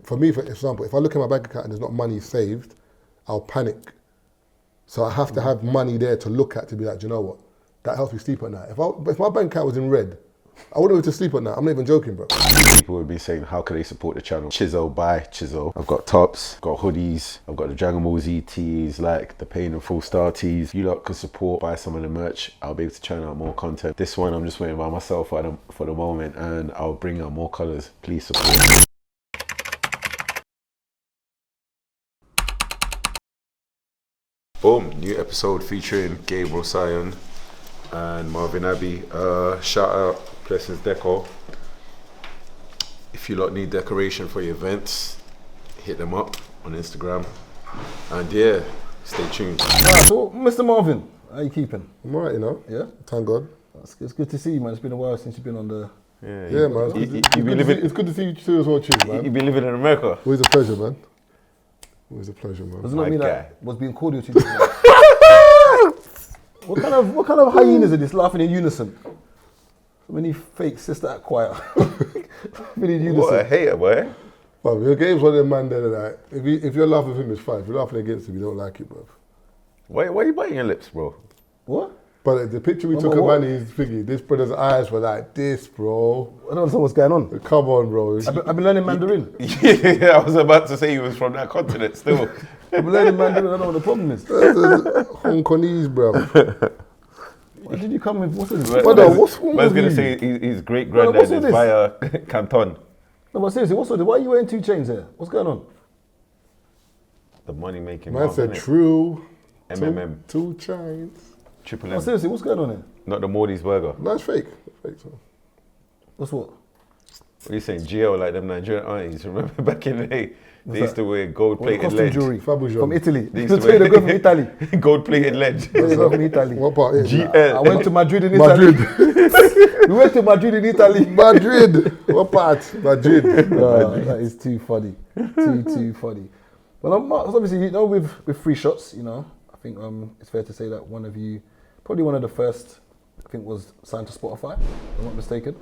For me, for example, if I look at my bank account and there's not money saved, I'll panic. So I have to have money there to look at to be like, do you know what? That helps me sleep at night. If my bank account was in red, I wouldn't be able to sleep at night. I'm not even joking, bro. People would be saying, how can they support the channel? Chiso, by Chiso. I've got tops, got hoodies, I've got the Dragon Ball Z tees, like the Pain and Full Star tees. You lot could support, buy some of the merch. I'll be able to churn out more content. This one, I'm just waiting by myself for the moment, and I'll bring out more colors. Please support. Boom, new episode featuring Gabriel Sion and Marvin Abbey. Shout out Blessings Deco. If you lot need decoration for your events, hit them up on Instagram. And yeah, stay tuned. Alright, so Mr. Marvin, how you keeping? I'm alright, you know? Yeah? Thank God. It's good to see you, man. It's been a while since you've been on the... Yeah, man. It's good to see you too as well, Chiz, man. You've been living in America? Always a pleasure, man. Always a pleasure, man. Doesn't that My mean guy. that was being cordial to you? What kind of hyenas are this laughing in unison? So many fake sister act quiet. Really in unison. What a hater, boy. Well, your game's one of them man there that if you're laughing with him, it's fine. If you're laughing against him, you don't like it, bro. Why are you biting your lips, bro? What? But the picture we took of Manny's thingy, this brother's eyes were like this, bro. I don't understand what's going on. Come on, bro. I've been learning Mandarin. Yeah, I was about to say he was from that continent still. I've been learning Mandarin. I don't know what the problem is. Hong Kongese, bro. Why did you come with... What's this? Brother, what's wrong I was with going you? to say his great granddad is via Canton. No, but seriously, what's with it? Why are you wearing 2 chains here? What's going on? The money making Man said true. MMM. 2 chains. Triple No, M. seriously, what's going on here? Not the Morty's burger. No, it's fake. It's fake, so. What's what? What are you saying? GL like them Nigerian aunties. Remember back in the day? They used that? to wear gold What, the plated costume ledge. jewelry Fabujon. from Italy. They They used to go from Italy. gold plated ledge. They go from Italy. What part? GL. I went to Madrid in Italy. Madrid. We went to Madrid in Italy. Madrid. What part? Madrid. That is too funny. Too funny. Well, obviously, you know, with free shots, you know, I think it's fair to say that one of you, probably one of the first, I think, was signed to Spotify, if I'm not mistaken.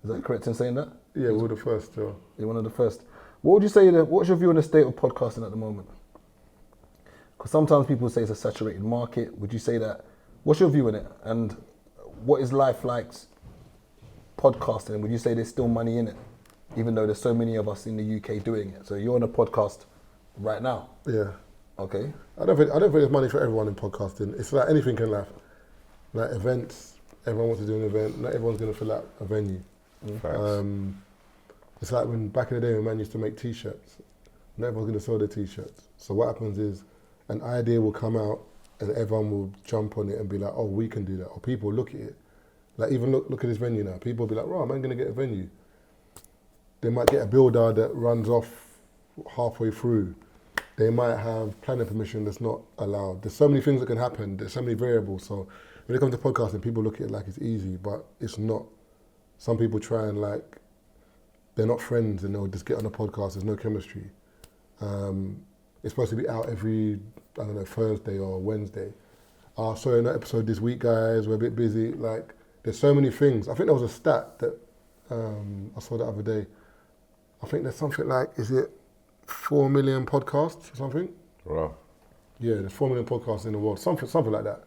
Is that correct in saying that? Yeah, we were the first, yeah. You're one of the first. What would you say, what's your view on the state of podcasting at the moment? Because sometimes people say it's a saturated market. Would you say that, what's your view on it? And what is life like podcasting? Would you say there's still money in it? Even though there's so many of us in the UK doing it. So you're on a podcast right now. Yeah. Okay. I don't think there's money for everyone in podcasting. It's like anything in life. Like events, everyone wants to do an event. Not everyone's going to fill out a venue. It's like when back in the day when man used to make t-shirts. Not everyone's going to sell their t-shirts. So what happens is an idea will come out and everyone will jump on it and be like, oh, we can do that. Or people look at it. Like even look at this venue now. People will be like, right, I'm going to get a venue. They might get a builder that runs off halfway through. They might have planning permission that's not allowed. There's so many things that can happen. There's so many variables. So when it comes to podcasting, people look at it like it's easy, but it's not. Some people try and like, they're not friends and they'll just get on a podcast. There's no chemistry. It's supposed to be out every, I don't know, Thursday or Wednesday. Sorry, no episode this week, guys. We're a bit busy. Like, there's so many things. I think there was a stat that I saw the other day. I think there's something like, is it 4 million podcasts or something? Wow. Yeah, there's 4 million podcasts in the world, something like that.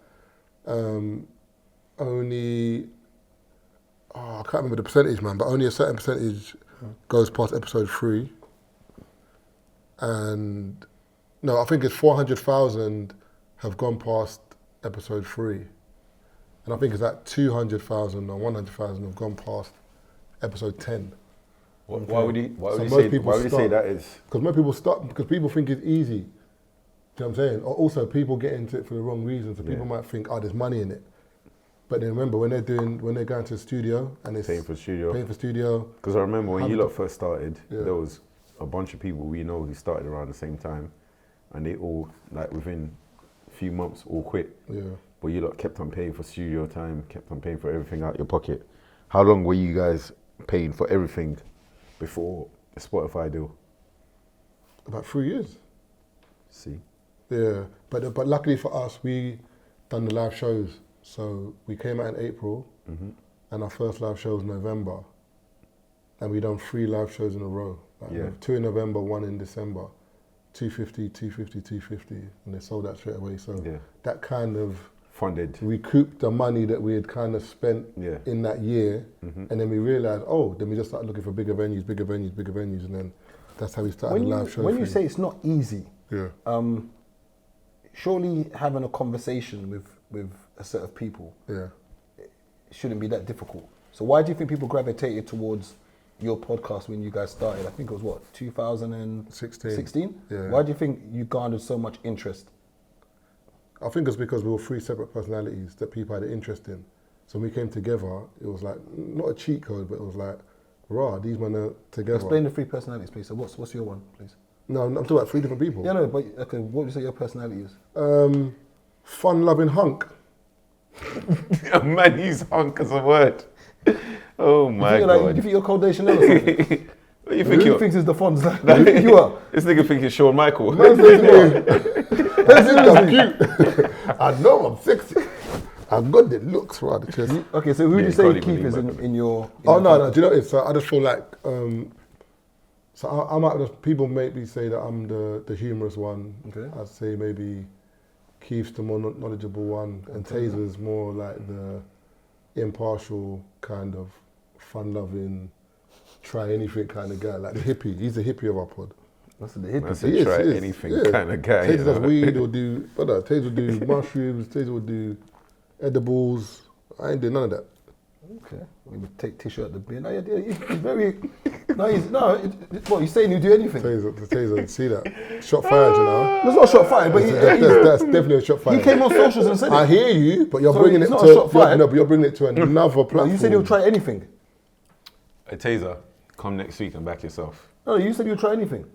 Only, I can't remember the percentage, man, but only a certain percentage goes past episode 3. And, no, I think it's 400,000 have gone past episode 3. And I think it's like 200,000 or 100,000 have gone past episode 10. Why would you So say that is? Because most people stop, because people think it's easy. Do you know what I'm saying? Or also, people get into it for the wrong reasons. So people might think, oh, there's money in it. But then remember, when they're going to the studio and it's Paying for studio. Because I remember when you lot first started, there was a bunch of people we know who started around the same time, and they all, like within a few months, all quit. Yeah. But you lot kept on paying for studio time, kept on paying for everything out your pocket. How long were you guys paying for everything before the Spotify deal? About 3 years. See? Yeah, but luckily for us, we done the live shows. So we came out in April, and our first live show was November, and we done 3 live shows in a row. Like, Yeah. 2 in November, 1 in December, 250, 250, and they sold that straight away. So Yeah. that kind of Funded. recouped the money that we had kind of spent Yeah. in that year, and then we realised, then we just started looking for bigger venues, and then that's how we started the live show. When you say it's not easy, yeah, surely having a conversation with a set of people yeah. shouldn't be that difficult. So why do you think people gravitated towards your podcast when you guys started? I think it was what, 2016? Yeah. Why do you think you garnered so much interest? I think it's because we were 3 separate personalities that people had an interest in. So when we came together, it was like, not a cheat code, but it was like, these men are together. Explain the 3 personalities, please. So what's your one, please? No, I'm talking about 3 different people. Yeah, no, but okay, what would you say your personality is? Fun-loving hunk. Man, use hunk as a word. Oh my God. You think you're Cold Day Chanel or something? What do you think Who you're? thinks it's the fonts? Who do you think you are? This nigga thinks it's Shawn Michael. Man says to me, I'm cute. I know I'm sexy. I've got the looks right the chest. Okay, so who would Yeah, you you say can't Keith even is remember. in your... Oh no, do you know what it is? So I just feel like, so I might just, people maybe say that I'm the humorous one. Okay. I'd say maybe Keith's the more knowledgeable one, and Taser's more like the impartial kind of fun-loving, try anything kind of guy, like the hippie. He's the hippie of our pod. That's the hippie. That's He a is, try he is, anything yeah. kind of guy. Taser does weed, or do, Taser will do mushrooms, Taser will do edibles. I ain't doing none of that. Okay. We would take tissue at the bin. No, yeah, he's very... What, he's saying you do anything? Taser, see that? Shot fired, you know? That's not a shot fired, but That's definitely a shot fired. he came on socials and said I it. hear you, but you're So bringing it it's to not a shot fired? no, but you're bringing it to another platform. No, you said he'll try anything. A Taser, come next week and back yourself. No, you said you'll try anything.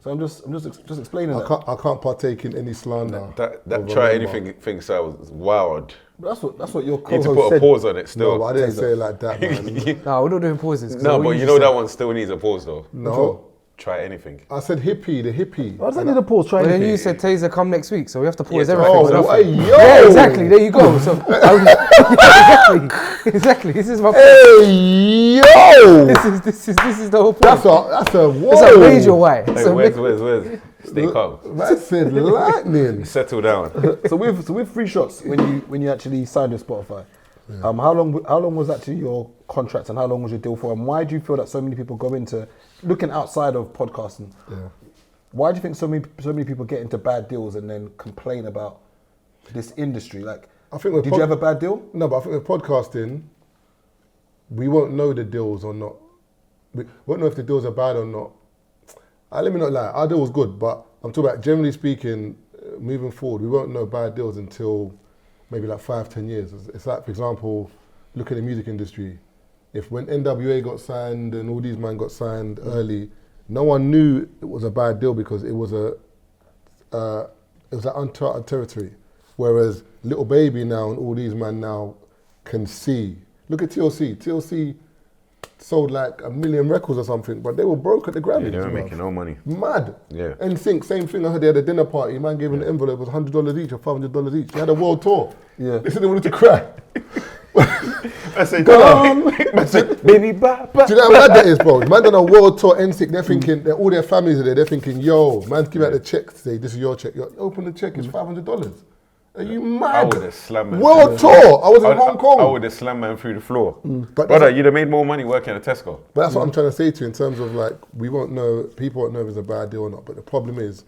So I'm just explaining that. I can't partake in any slander. That of a try member. anything thing sounds wild. But that's what your You need co-host to put said. a pause on it No, still. but I didn't say it like that, man. No, we're not doing pauses. 'cause No, what but you just know said- that one still needs a pause though. No, Try anything. I said hippie, the hippie. Why does that need a pause? Try But then anything. you said Taser come next week, so we have to pause Yeah, everything. Oh, for nothing. yo! Yeah, exactly. There you go. So exactly. This is my point. Hey, yo! This is the whole point. That's a whoa. It's a major why. It's Hey, a where's? Stay calm. That said lightning. Settle down. So with 3 shots when you actually signed with Spotify, how long was actually your contract and how long was your deal for? And why do you feel that so many people go into looking outside of podcasting? Yeah. Why do you think so many people get into bad deals and then complain about this industry? Like, I think with did you have a bad deal? No, but I think with podcasting, we won't know the deals or not. We won't know if the deals are bad or not. Let me not lie, our deal was good, but I'm talking about generally speaking, moving forward, we won't know bad deals until maybe like 5-10 years. It's like, for example, look at the music industry. If when NWA got signed and all these men got signed early, no one knew it was a bad deal because it was an uncharted territory. Whereas Little Baby now and all these men now can see. Look at TLC. TLC sold like 1 million records or something, but they were broke at the Grammys. Yeah, they were bruv. making no money. Mad. Yeah. NSYNC, same thing. I heard they had a dinner party. Man gave an envelope, it was $100 each or $500 each. They had a world tour. Yeah. They said they wanted to cry. I said, Go come on. on. I said, baby, ba. Do you know how mad that is, bro? Man done a world tour, NSYNC, they're thinking, all their families are there, they're thinking, yo, man's giving out the check to say, this is your check. Yo, open the check, it's $500. Are you mad? I would have slammed man. World tour. I was in Hong Kong. I would have slammed man through the floor. But Brother, that's- you'd have made more money working at Tesco. But that's what I'm trying to say to you in terms of like, we won't know, people won't know if it's a bad deal or not. But the problem is,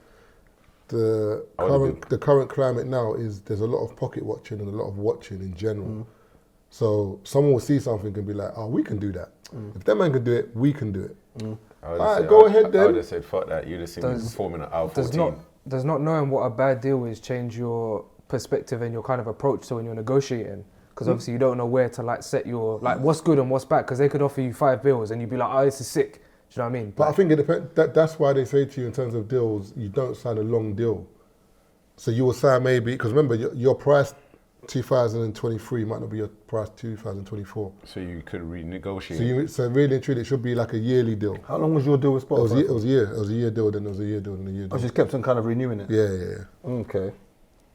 the current climate now is there's a lot of pocket watching and a lot of watching in general. So someone will see something and be like, oh, we can do that. If that man can do it, we can do it. All right, go ahead I then. would have said, fuck that. You'd have seen me performing at Aisle 14. Does not knowing what a bad deal is change your perspective and your kind of approach to when you're negotiating? Because obviously you don't know where to like set your, like what's good and what's bad, because they could offer you 5 bills and you'd be like, oh, this is sick. Do you know what I mean? But I think it depends. That's why they say to you in terms of deals, you don't sign a long deal. So you will sign maybe, because remember, your price 2023 might not be your price 2024. So you could renegotiate. So really and truly, it should be like a yearly deal. How long was your deal with Spotify? It was a year. It was a year deal, then it was a year deal, then a year I deal. just kept on kind of renewing it. Yeah. Okay.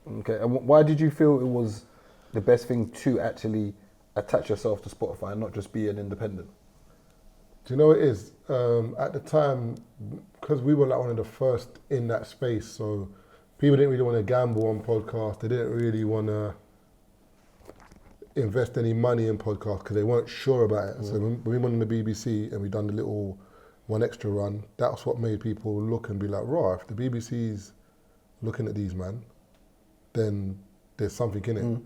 And why did you feel it was the best thing to actually attach yourself to Spotify and not just be an independent? Do you know what it is? At the time, because we were like one of the first in that space, so people didn't really want to gamble on podcasts. They didn't really want to invest any money in podcasts because they weren't sure about it. So when we went on the BBC and we done the little one extra run, that's what made people look and be like, raw, if the BBC's looking at these, man, then there's something in it.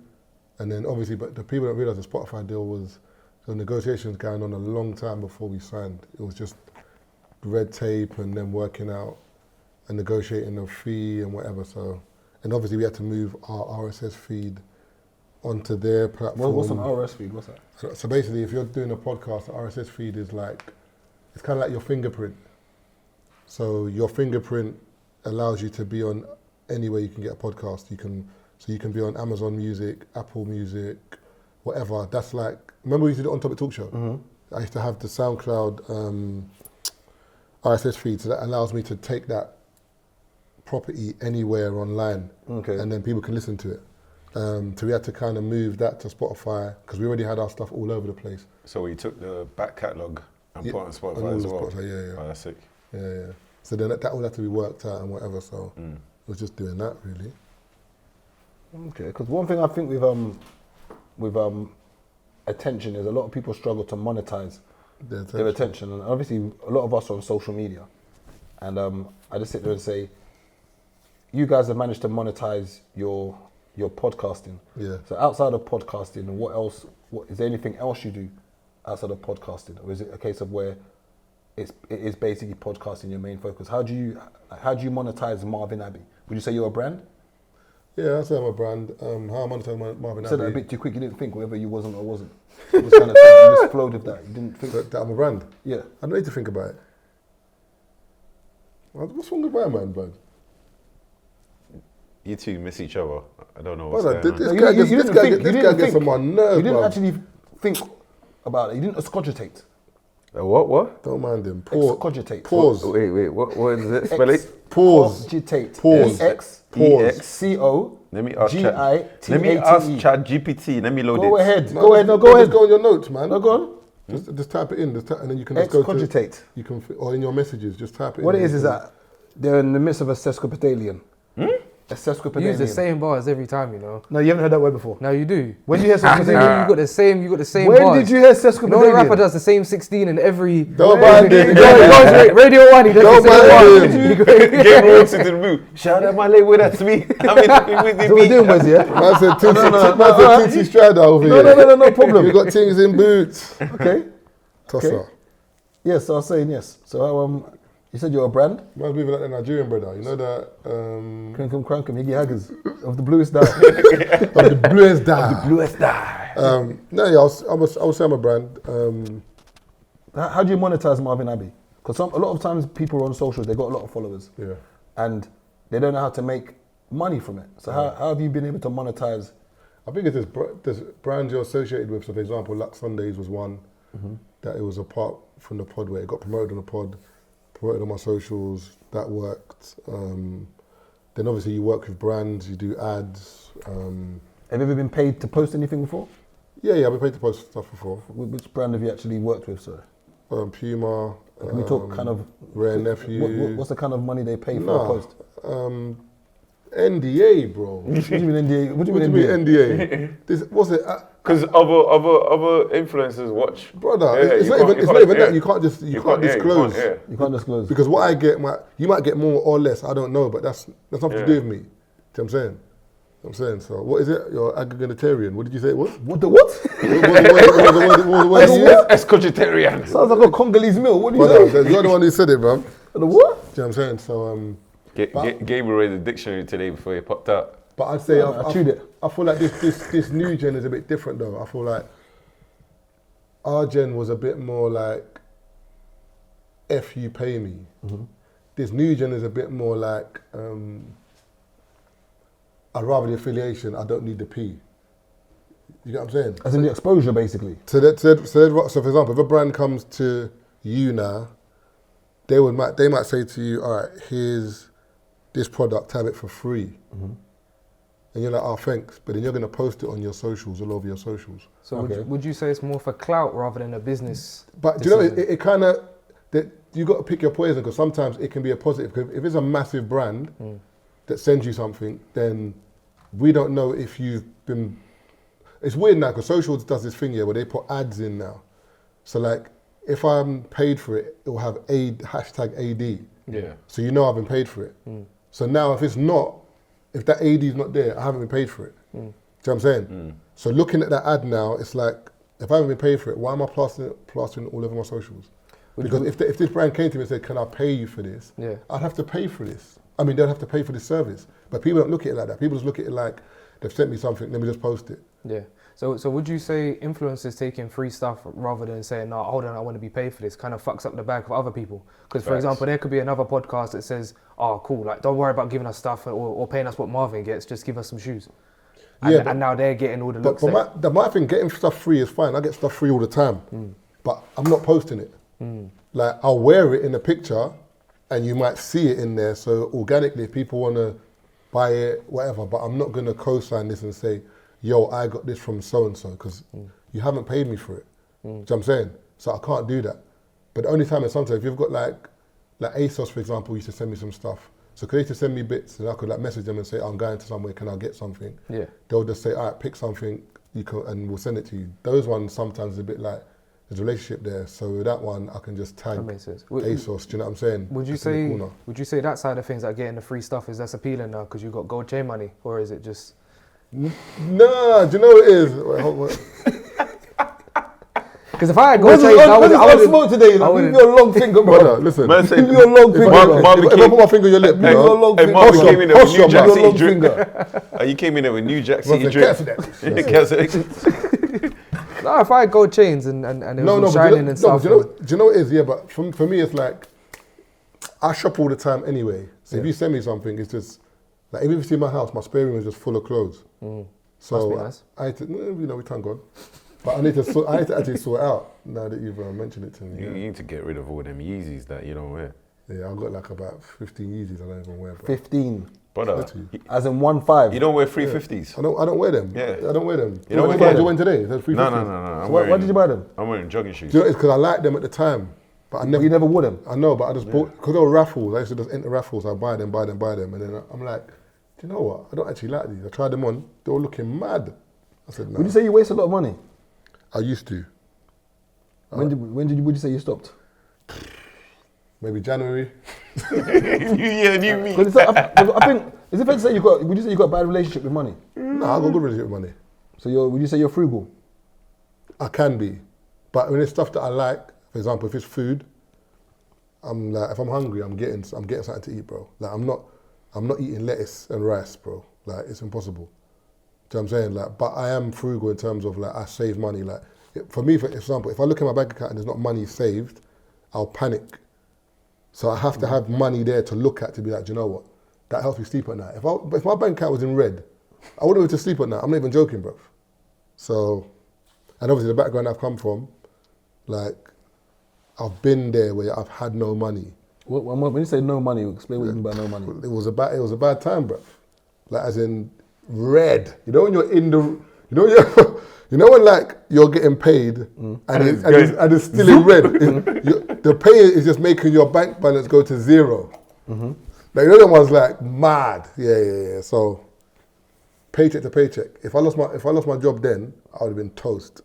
And then obviously, but the people don't realise the Spotify deal was, the negotiations going on a long time before we signed. It was just red tape and then working out and negotiating a fee and whatever. So, and obviously we had to move our RSS feed onto their platform. What's an RSS feed? What's that? So basically, if you're doing a podcast, the RSS feed is like, it's kind of like your fingerprint. So your fingerprint allows you to be on anywhere you can get a podcast. So you can be on Amazon Music, Apple Music, whatever. That's like, remember we used to do it on Topic Talk Show? I used to have the SoundCloud RSS feed, so that allows me to take that property anywhere online, and then people can listen to it. So we had to kind of move that to Spotify because we already had our stuff all over the place. So we took the back catalogue and put it on Spotify on as well? Spotify, yeah. Oh, that's sick. Yeah. So then that all had to be worked out and whatever, so it was just doing that really. Okay, because one thing I think with attention is a lot of people struggle to monetize their attention, and obviously a lot of us are on social media, and I just sit there and say, you guys have managed to monetize your podcasting. Yeah. So outside of podcasting, what else? Is there anything else you do outside of podcasting, or is it a case of where it is basically podcasting your main focus? How do you monetize Marvin Abbey? Would you say you're a brand? Yeah, I'd say I'm a brand. How I monetize Marvin You said that a Abbey. bit too quick. You didn't think whether you wasn't or wasn't. You just kind of you just flowed with that. You didn't think. That I'm a brand. Yeah. I don't need to think about it. What's wrong with my man, bro? You two miss each other. I don't know what's Brother, going on. this You guy didn't- gets, you this didn't guy think- gets, you this didn't guy gets think- on my nerves, You didn't bruv. actually think about it. You didn't excogitate. What? Don't mind him. Pause. Excogitate. Pause. Wait, what is it? Spell it? Pause. Excogitate. Pause. E-X-C-O. Let me ask G-I-T-A-T-E. Let me ask ChatGPT. Let me load Go it. ahead. No, Go ahead. No, just- go Just go ahead. on your notes, man. No, go on. Just type it in, and then you can just go to. Excogitate. You can, or in your messages, just type it. What in. it is that they're in the midst of a sesquipedalian. A You use the sesquipedalian. same bars every time, you know. No, you haven't heard that word before. Now you do. When did you hear You sesquipedalian? got the same When bars. did you hear You know the rapper sesquipedalian? does the same 16 in every. Don't mind him. He goes Radio 1, he does Don't the same mind one. him. Game Road to the Blue. Shout out my label, that's me. I'm with the So we're beat. doing boys, yeah? Man said no. Tinty Strider over No, here. no problem. You got things in boots. Okay. Tosser. Yes, I was saying yes. So you said you're a brand? Man's moving like the Nigerian brother. You know that Crankum, Higgy Haggers of the bluest dye. of the bluest dye. Bluest dye. No, yeah, I would say I'm a brand. How do you monetize Marvin Abbey? Because a lot of times people on socials, they got a lot of followers. Yeah. And they don't know how to make money from it. So how have you been able to monetize? I think it's there's brands you're associated with. So, for example, Lux Sundays was one that it was a part from the pod where it got promoted on the pod, promoted on my socials. That worked. Then obviously you work with brands, you do ads. Have you ever been paid to post anything before? Yeah, I've been paid to post stuff before. Which brand have you actually worked with, sir? Puma. Can we talk kind of Rare Nephew. What's the kind of money they pay for a Nah, post? NDA, bro. What do you mean NDA? What do you mean NDA? This, what's it? Because other influencers watch. Brother, Yeah, it's you not can't- even, you it's not can't- even yeah. that. You can't just You can't disclose. yeah. You can't disclose. Because what I get, you might get more or less. I don't know, but that's nothing to do with me. Do you know what I'm saying? I'm saying. So what is it? You're agricultarian. What did you say it was? What the what? What did you use? Escogitarian. Sounds like a Congolese meal. What do you Brother, say? you're the one who said it, bro. Do you The what? know what I'm saying? So Gabriel read the dictionary today before he popped out. but I'd say I chewed it. I feel like this new gen is a bit different though. I feel like our gen was a bit more like F you pay me. This new gen is a bit more like I'd rather the affiliation, I don't need the P. You get what I'm saying? As in the exposure, basically. So for example, if a brand comes to you now, they might say to you, all right, here's this product, have it for free. and you're like, oh, thanks, but then you're going to post it on your socials, all over your socials. So Okay. would you say it's more for clout rather than a business? But do you know, decision? it kind of, that you got to pick your poison, because sometimes it can be a positive. Because if it's a massive brand that sends you something, then we don't know if you've been. It's weird now because socials does this thing here where they put ads in now. So like, if I'm paid for it, it will have hashtag AD. Yeah. So you know I've been paid for it. So now if it's not, if that AD is not there, I haven't been paid for it. Do you know what I'm saying? So looking at that ad now, it's like, if I haven't been paid for it, why am I plastering all over my socials? Because if this brand came to me and said, can I pay you for this? Yeah. I'd have to pay for this. I mean, they'd have to pay for this service. But people don't look at it like that. People just look at it like, they've sent me something, let me just post it. Yeah. So would you say influencers taking free stuff rather than saying, no, hold on, I want to be paid for this, kind of fucks up the bag of other people? Because, for Facts. example, there could be another podcast that says, oh, cool, like, don't worry about giving us stuff or paying us what Marvin gets, just give us some shoes. And, Yeah, and now they're getting all the But, looks. but my thing, getting stuff free is fine. I get stuff free all the time. But I'm not posting it. Like, I'll wear it in a picture and you might see it in there. So organically, if people want to buy it, whatever, but I'm not going to co-sign this and say, yo, I got this from so-and-so, because you haven't paid me for it. Do you know what I'm saying? So I can't do that. But the only time is sometimes, if you've got like ASOS, for example, used to send me some stuff. So they used to send me bits and I could like message them and say, I'm going to somewhere, can I get something? Yeah. They'll just say, all right, pick something you can, and we'll send it to you. Those ones sometimes is a bit like, there's a relationship there. So with that one, I can just tag That makes sense. ASOS, do you know what I'm saying? Would you Just in the say corner. that side of things, like getting the free stuff, is that's appealing now because you've got gold chain money? Or is it just... Nah, do you know what it is? Wait, hold. Because if I had gold chains, I Where's would the smoke today, you know? Give me your long finger, Brother, bro. listen. Man said, Give me your long finger, bro. If I put my finger on your lip, you Give me your know, long hey, finger. Marvin Hush came in there with hush New up, Jack man. Give me your City long drip. finger. You came in there with New Jack City Brother, drip. cancel that. Cancel it. No, if I had gold chains and it No, was but shining and stuff. do you know what it is? Yeah, but for me, it's like, I shop all the time anyway. So if you send me something, it's just, like, even if you see my house, my spare room is just full of clothes. So Must be nice. I had to, you know, we thank God. But I need to actually sort it out now that you've mentioned it to me. You Yeah. need to get rid of all them Yeezys that you don't wear. Yeah, I've got like about 15 Yeezys I don't even wear. Bro. 15. Brother, Literally. As in 1.5. you don't wear 350s. I don't wear them. Yeah. I don't wear them. You don't What wear did you them? wear today? That's No, 350s. I'm Why wearing, did you buy them? I'm wearing jogging shoes. Do you know, it's because I liked them at the time. But I never, You never wore them. I know, but I just bought, because they were raffles. I used to just enter raffles. I buy them. And then I'm like, do you know what? I don't actually like these. I tried them on. They were looking mad. I said, no. Would you say you waste a lot of money? I used to. Would you say you stopped? Maybe January. New year, new me. Because I think, is it fair to say would you say you got a bad relationship with money? No, I got a good relationship with money. So would you say you're frugal? I can be. But when it's stuff that I like, for example, if it's food, I'm like, if I'm hungry, I'm getting something to eat, bro. Like, I'm not eating lettuce and rice, bro. Like, it's impossible. Do you know what I'm saying? Like, but I am frugal in terms of, like, I save money. Like, for me, for example, if I look at my bank account and there's not money saved, I'll panic. So I have to have money there to look at to be like, do you know what? That helps me sleep at night. If my bank account was in red, I wouldn't be able to sleep at night. I'm not even joking, bro. So, and obviously the background I've come from, like, I've been there where I've had no money. When you say no money, explain what you mean by no money. It was a bad time, bro. Like, as in red. You know when you're in the, you know when like you're getting paid and it's still in red. The pay is just making your bank balance go to zero. Like, you know, that one's like mad. Yeah. So paycheck to paycheck. If I lost my job then, I would have been toast.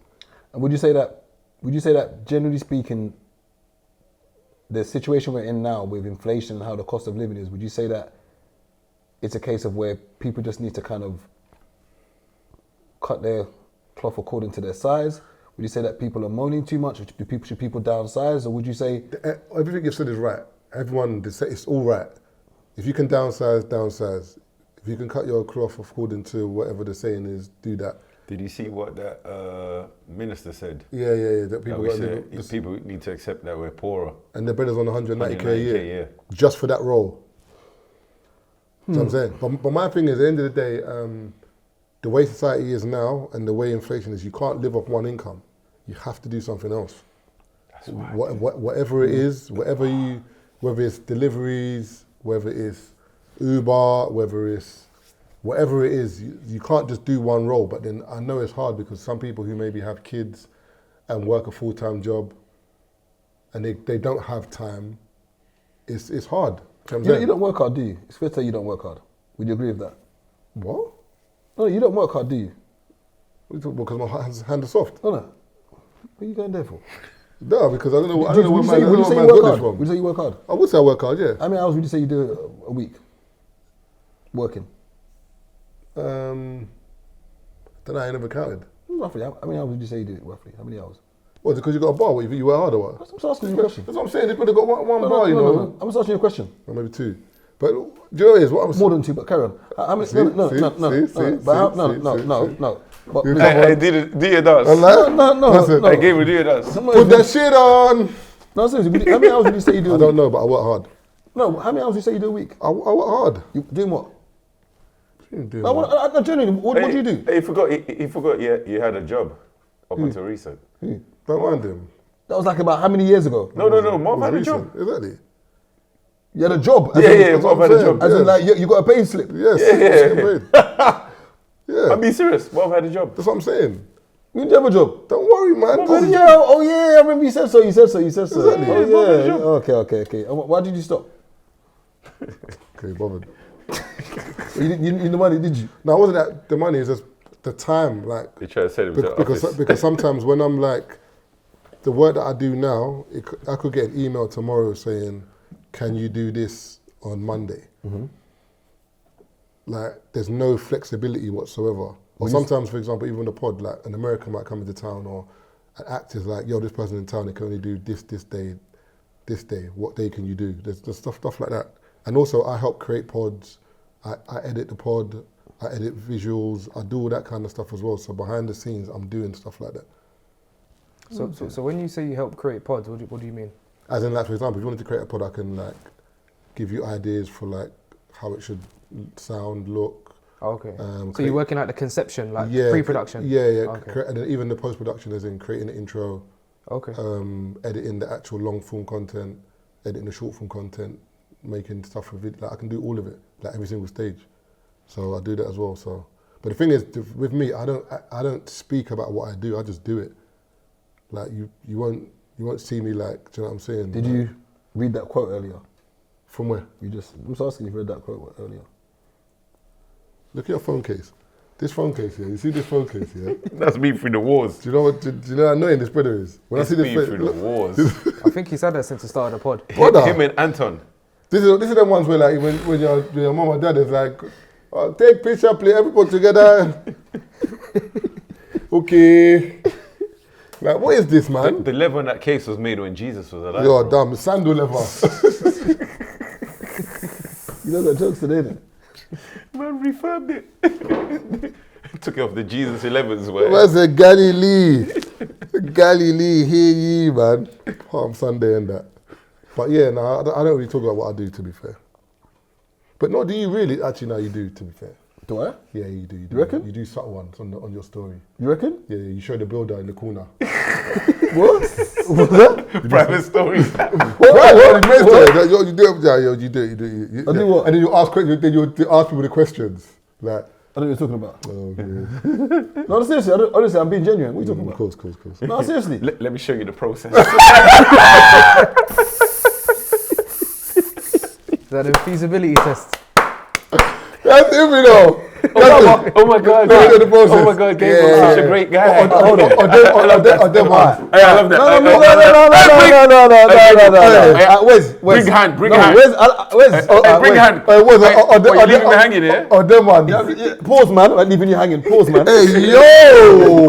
And would you say that generally speaking, the situation we're in now with inflation and how the cost of living is, would you say that it's a case of where people just need to kind of cut their cloth according to their size? Would you say that people are moaning too much? Should people downsize? Or would you say... Everything you've said is right. Everyone, it's all right. If you can downsize. If you can cut your cloth according to whatever the saying is, do that. Did you see what that minister said? Yeah. That people, People need to accept that we're poorer. and the brother's on 190k a year. 190K, yeah. Just for that role. You know what I'm saying? But my thing is, at the end of the day, the way society is now and the way inflation is, you can't live off one income. You have to do something else. That's why. Whatever it is, whether it's deliveries, whether it's Uber, whether it's whatever it is, you can't just do one role. But then I know it's hard because some people who maybe have kids and work a full-time job and they don't have time, it's hard. You don't work hard, do you? It's fair to say you don't work hard. Would you agree with that? What? No, you don't work hard, do you? Because my hands are soft. No. What are you going there for? No, because I don't know. Would you say you work hard? Would you say you work hard? I would say I work hard. Yeah. How many hours would you say you do a week? Working. Don't know. I never counted. Roughly. How many hours would you say you do? Roughly. How many hours? What? Because you got a bar? What, you work hard or what? I'm just asking you a question. That's what I'm saying. They could have got one bar, you know. No. I'm just asking you a question. Or maybe two. But do you know what it is? What I'm More than two, but carry on. How many? No. But Hey, do your dance. Listen, no. I gave you do your dance. put that shit on. No, seriously. How many hours would you say you do? I don't know, but I work hard. No, how many hours would you say you do a week? I work hard. You doing what? Doing I what? genuinely, what do you do? Hey, he forgot you had a job up until recent. Don't mind him. That was like about how many years ago? No. Mom had a job. Exactly. You had a job? Mom had a job. As in like, you got a pay slip? Yes. Yeah. Yeah. I'm being serious. Mom had a job. That's what I'm saying. You didn't have a job? Don't worry, man. Oh yeah, I remember you said so. Exactly. Oh yeah. Okay. And why did you stop? Okay, bothered. You didn't the money, did you? No, it wasn't that the money, it's just the time. Like, You try to say it was because sometimes when I'm like, the work that I do now, I could get an email tomorrow saying, can you do this on Monday? Like, there's no flexibility whatsoever. Or sometimes, for example, even the pod, like an American might come into town, or an actor's like, yo, this person in town, they can only do this day. What day can you do? There's stuff like that. And also, I help create pods. I edit the pod. I edit visuals. I do all that kind of stuff as well. So behind the scenes, I'm doing stuff like that. So when you say you help create pods, what do you mean? As in, like, for example, if you wanted to create a pod, I can like give you ideas for like how it should sound, look. Oh, okay. So you're working out the conception, like pre-production? Yeah. Okay. And then even the post-production, as in creating the intro, Okay. editing the actual long form content, editing the short form content, making stuff for video. Like, I can do all of it, like every single stage. So I do that as well. So, but the thing is, with me, I don't speak about what I do. I just do it. Like you won't see me like. Do you know what I'm saying? Did you read that quote earlier? From where? I'm just asking if you read that quote earlier. Look at your phone case. This phone case here. You see this phone case here? That's me through the wars. Do you know what? Do you know how annoying this brother is? When It's I see me this through the wars. I think he said that since the start of the pod. Brother. Him and Anton. This is the ones where like when your mom or dad is like, oh, take picture, play everybody together. Okay. Like, what is this, man? The leather on that case was made when Jesus was alive. You're bro. dumb. Sandal leather. You know that joke's today, innit? Man refurbed it. Took it off the Jesus 11s way. Where's the Galilee? Galilee, hear ye, man. Palm Sunday and that. But yeah, no, I don't really talk about what I do, to be fair. But no, do you really? Actually, no, you do, to be fair. Do I? Yeah, you do. You reckon? You do subtle ones on your story. You reckon? Yeah, you show the builder in the corner. What? What? Private stories. Right, you do it. Yeah, you do it. I do what? And then you ask questions. Then you ask people the questions. Like, I know what you're talking about. oh, yeah. No, seriously, honestly, I'm being genuine. What are you talking Of about? course. No, seriously. Let me show you the process. Is that a feasibility test? That's him, you know. Oh my God. Let me know the process. Oh my God, Gabriel is such a great guy. Hold on. I love that. Hey, I love that. Wes. Bring hand. Bring hand. You leaving me hanging here? Oh, them one. Pause, man. I'm leaving you hanging. Pause, man. Hey, yo.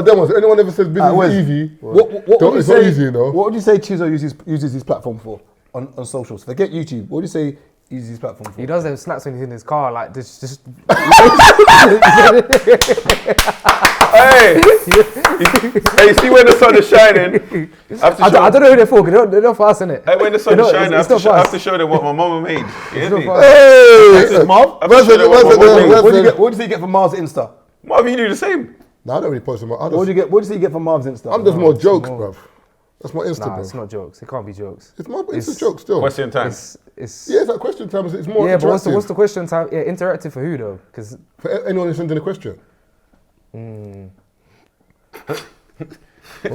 Them ones. Anyone ever says business is easy? It's not easy, you know. What would you say Chizo uses his platform for on socials? Forget YouTube. What would you say he uses his platform for? He does them snaps when he's in his car, like this. Just Hey, see when the sun is shining? I don't know who they're for. They're not for us, innit? Hey, when the sun is shining, I it's not for have us. to show them what my mama made. You It's hear not me? for us. Hey, Marv? I have to show them what my mama made. What do you say you get from Marv's Insta? Marv, you do the same. No, I don't really post them. What do you say you get from Marv's Insta? I'm just more jokes, bruv. That's my Insta, Nah, bruv. it's not jokes. It can't be jokes. It's my Insta joke still. Question time. it's Yeah, it's like question time. It's more yeah, interactive. but what's the question time? Yeah, interactive for who though? Because For anyone who's sending a question. Send me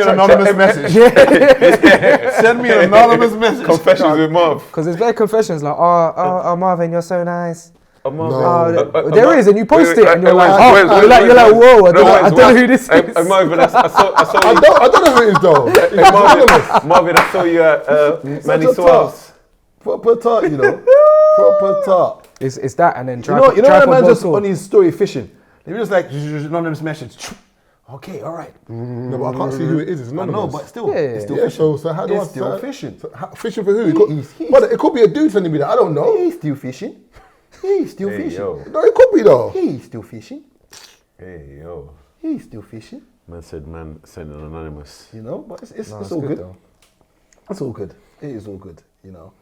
an anonymous message. Send me an anonymous message. Confessions with Marv. Because there's very confessions like, oh, Marvin, you're so nice. No. There is, and you post it, and you're like, wait, you're like, whoa, I don't know who this is. Marvin, I saw I you. don't know who it is though. It's anonymous. Marvin, I saw you at Manny Such a Suarez. Proper tart, you know. Proper tart. It's that, and then You know when a tripod man just bottle. on his story fishing, they just like anonymous message. Okay, all right. No, but I can't see who it is. It's I anonymous. know, but still, Yeah, it's still Yeah, fishing. so how do I It's still so- fishing. so fishing for who? It could be a dude sending me that. I don't know. He's still fishing. He's still Hey, fishing. yo. No, it could be though. He's still fishing. Hey, yo. He's still fishing. Man said, man, send an anonymous. You know, but it's No, all good. though. It's all good. It is all good. You know.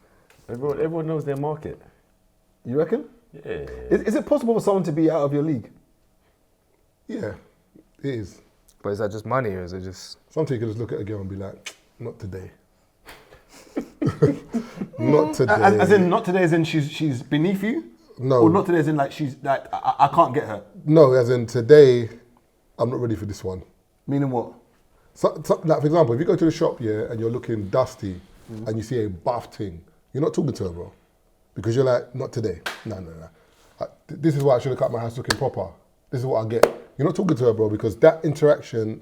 Everyone knows their market. You reckon? Yeah. Is it possible for someone to be out of your league? Yeah, it is. But is that just money, or is it just... Sometimes you can just look at a girl and be like, not today. Not today. As in, not today, as in she's beneath you? No. Or not today, as in like she's like, I can't get her? No, as in today, I'm not ready for this one. Meaning what? So, like for example, if you go to the shop, yeah, and you're looking dusty, and you see a buff thing, you're not talking to her, bro, because you're like, not today. No. This is why I should have cut my house looking proper. This is what I get. You're not talking to her, bro, because that interaction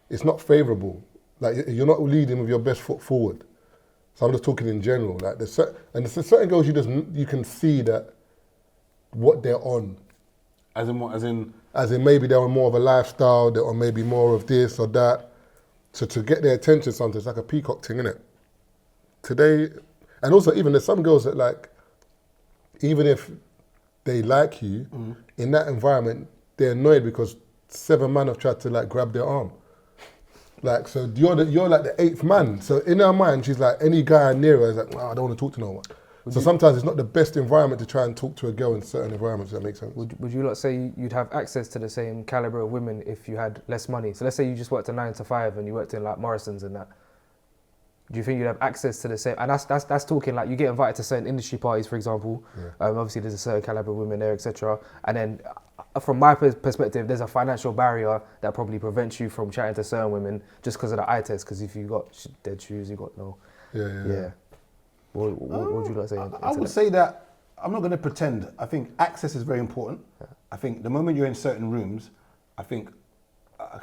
is not favourable. Like you're not leading with your best foot forward. So I'm just talking in general. Like there's certain girls you can see that what they're on. As in what? As in maybe they're on more of a lifestyle, they're on maybe more of this or that. So to get their attention sometimes it's like a peacock thing, innit? Today, and also even there's some girls that like, even if they like you, in that environment, they're annoyed because 7 men have tried to like grab their arm. Like, so you're like the 8th man. So in her mind, she's like, any guy near her is like, I don't want to talk to no one. So sometimes it's not the best environment to try and talk to a girl in certain environments, if that makes sense. Would you not say you'd have access to the same caliber of women if you had less money? So let's say you just worked a 9 to 5 and you worked in like Morrison's and that. Do you think you'd have access to the same? And that's talking like you get invited to certain industry parties, for example. Yeah. Obviously, there's a certain caliber of women there, etc. And then, from my perspective, there's a financial barrier that probably prevents you from chatting to certain women just because of the eye test. Because if you got dead shoes, you got no. Yeah. What would you like to say? I would say that I'm not going to pretend. I think access is very important. Yeah. I think the moment you're in certain rooms, I think,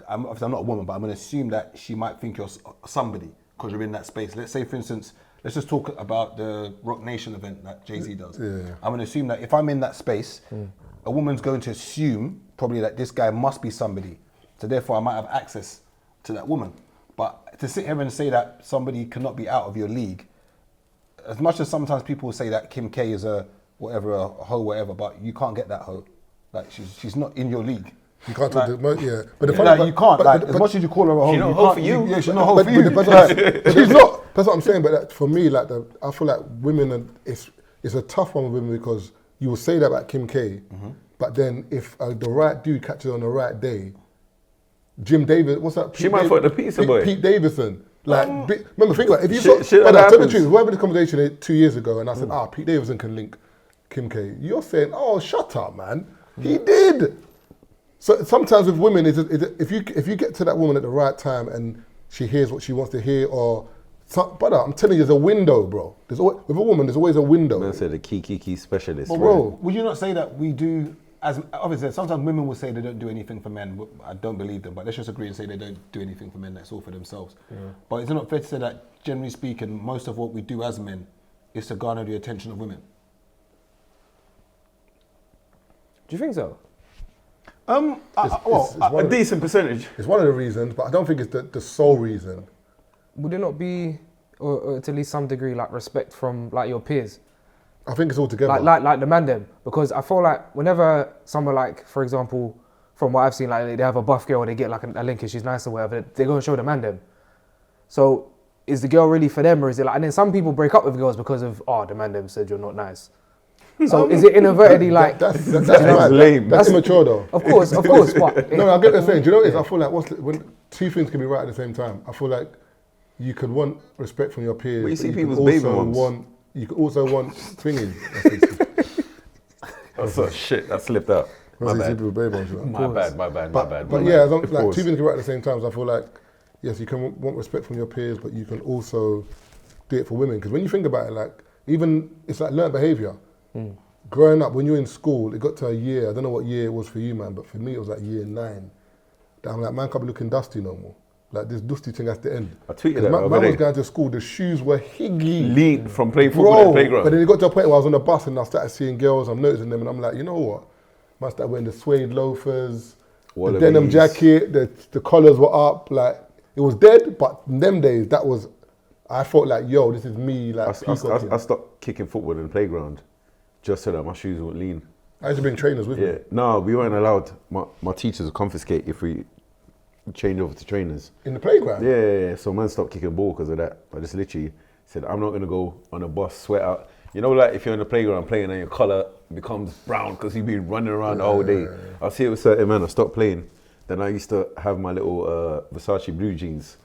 obviously I'm not a woman, but I'm going to assume that she might think you're somebody because you're in that space. Let's say, for instance, let's just talk about the Rock Nation event that Jay-Z does. Yeah. I'm going to assume that if I'm in that space, a woman's going to assume probably that this guy must be somebody. So therefore I might have access to that woman. But to sit here and say that somebody cannot be out of your league, as much as sometimes people say that Kim K is a hoe, whatever, but you can't get that hoe. Like she's not in your league. You can't like, talk to, yeah. But the like, you can't, as much as you call her a hoe, She's not you a hoe can't, for you. Yeah, she's not a hoe for you. But she's not. That's what I'm saying. But for me, like I feel like women, it's a tough one with women because you will say that about Kim K, but then if the right dude catches on the right day, Jim Davis, what's that? She might fuck the pizza boy. Pete Davidson. Like, remember, think about it. If you Shit saw, but I tell the happens. truth, we had this conversation 2 years ago, and I said, Pete Davidson can link Kim K. You're saying, oh, shut up, man. He did. So sometimes with women, if you get to that woman at the right time and she hears what she wants to hear, but I'm telling you, there's a window, bro. With a woman, there's always a window. Man said the key specialist. But bro, would you not say that we do, as obviously sometimes women will say they don't do anything for men. I don't believe them, but let's just agree and say they don't do anything for men, that's all for themselves. Yeah. But is it not fair to say that, generally speaking, most of what we do as men is to garner the attention of women? Do you think so? A decent percentage. It's one of the reasons, but I don't think it's the sole reason. Would it not be, or to at least some degree, like respect from like your peers? I think it's all together. Like the man them, because I feel like whenever someone like, for example, from what I've seen, like they have a buff girl, they get like a link and she's nice or whatever, they're going to show the man them. So is the girl really for them, or is it like? And then some people break up with girls because of the man them said you're not nice. So is it inadvertently like that's lame. That's immature though. Of course, but no, I get what you're saying. Do you know what it is? I feel like when two things can be right at the same time. I feel like you could want respect from your peers. But you see could people's also baby ones. You could also want thingies. That's oh, shit, that slipped out. My bad. People with baby ones, you know. My bad. But yeah, as long, like two things can work at the same time. So I feel like, yes, you can want respect from your peers, but you can also do it for women. Because when you think about it, like, even, it's like learned behaviour. Growing up, when you're in school, it got to a year, I don't know what year it was for you, man, but for me it was like year 9. That I'm like, man can't be looking dusty no more. Like, this dusty thing has to end. I tweeted that. Man was going to school, the shoes were higgy. Lean from playing football at the playground. But then it got to a point where I was on the bus and I started seeing girls, I'm noticing them, and I'm like, you know what? Man started wearing the suede loafers, the denim jacket, the collars were up, like, it was dead, but in them days, that was, I felt like, yo, this is me, like, I stopped kicking football in the playground just so that my shoes wouldn't lean. I used to bring trainers with me. Yeah, no, we weren't allowed. My teachers would confiscate if we change over to trainers. In the playground? Yeah. So man stopped kicking ball because of that. I just literally said, I'm not going to go on a bus, sweat out. You know, like if you're in the playground playing and your collar becomes brown because you've been running around the whole day. I see it with certain men, I stopped playing. Then I used to have my little Versace blue jeans.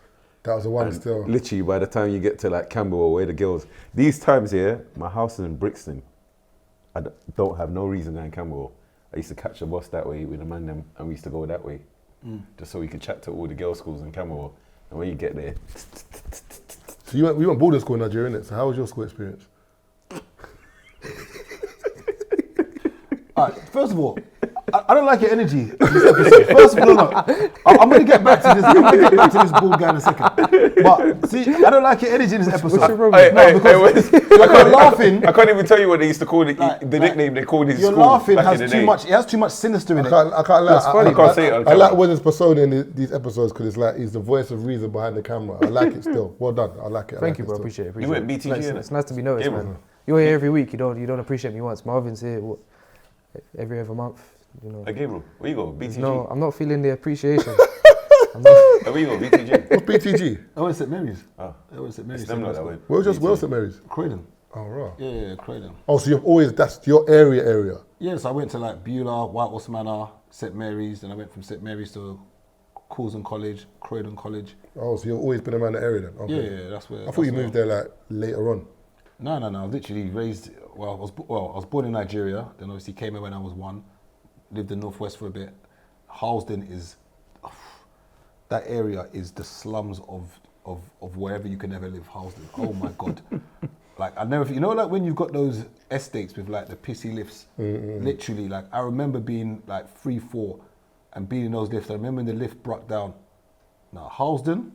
That was the one And still. literally, by the time you get to like Camberwell, where the girls, these times here, my house is in Brixton. I don't have no reason going Camberwell. I used to catch the bus that way with the man them, and we used to go that way, just so we could chat to all the girls' schools in Camberwell. And when you get there, So we went boarding school in Nigeria, innit? So how was your school experience? All right, first of all, I don't like your energy in this episode. First of all, no. I'm going to get back to this. I'm going to get back to this bald guy in a second. But see, I don't like your energy in this episode. What's your problem? You're laughing. I can't even tell you what they used to call it, the nickname they called his Your school. laughing back in has the too day. much. It has too much sinister in it. I can't lie. I can't say it on I like camera. Wes's persona in these episodes because it's like he's the voice of reason behind the camera. I like it still. Well done. I like it. Thank you, bro. Appreciate it. You went BTG, Nice, innit? it's nice to be noticed, Yeah, man. bro. You're here every week. You don't appreciate me once. Marvin's here every other month. You know. Hey, Gabriel, where you go? BTG? No, I'm not feeling the appreciation. Where you go? BTG? What's BTG? I went to St Mary's. Oh. I went to St Mary's. It's them lot that went. Where was St Mary's? Croydon. Oh, right. Yeah, Croydon. Oh, so you've always, that's your area. Yes, I went to like Beulah, Whitehorse Manor, St Mary's. Then I went from St Mary's to Coulson College, Croydon College. Oh, so you've always been around the area then? Okay. Yeah, that's where. I thought you moved there like later on. No. I was literally raised. I was born in Nigeria. Then obviously came here when I was 1. Lived in Northwest for a bit. Halsden is, that area is the slums of wherever you can ever live. Halsden. Oh my God. Like I never, you know, like when you've got those estates with like the pissy lifts. Literally, like I remember being like 3-4 and being in those lifts. I remember when the lift broke down. Now Halsden.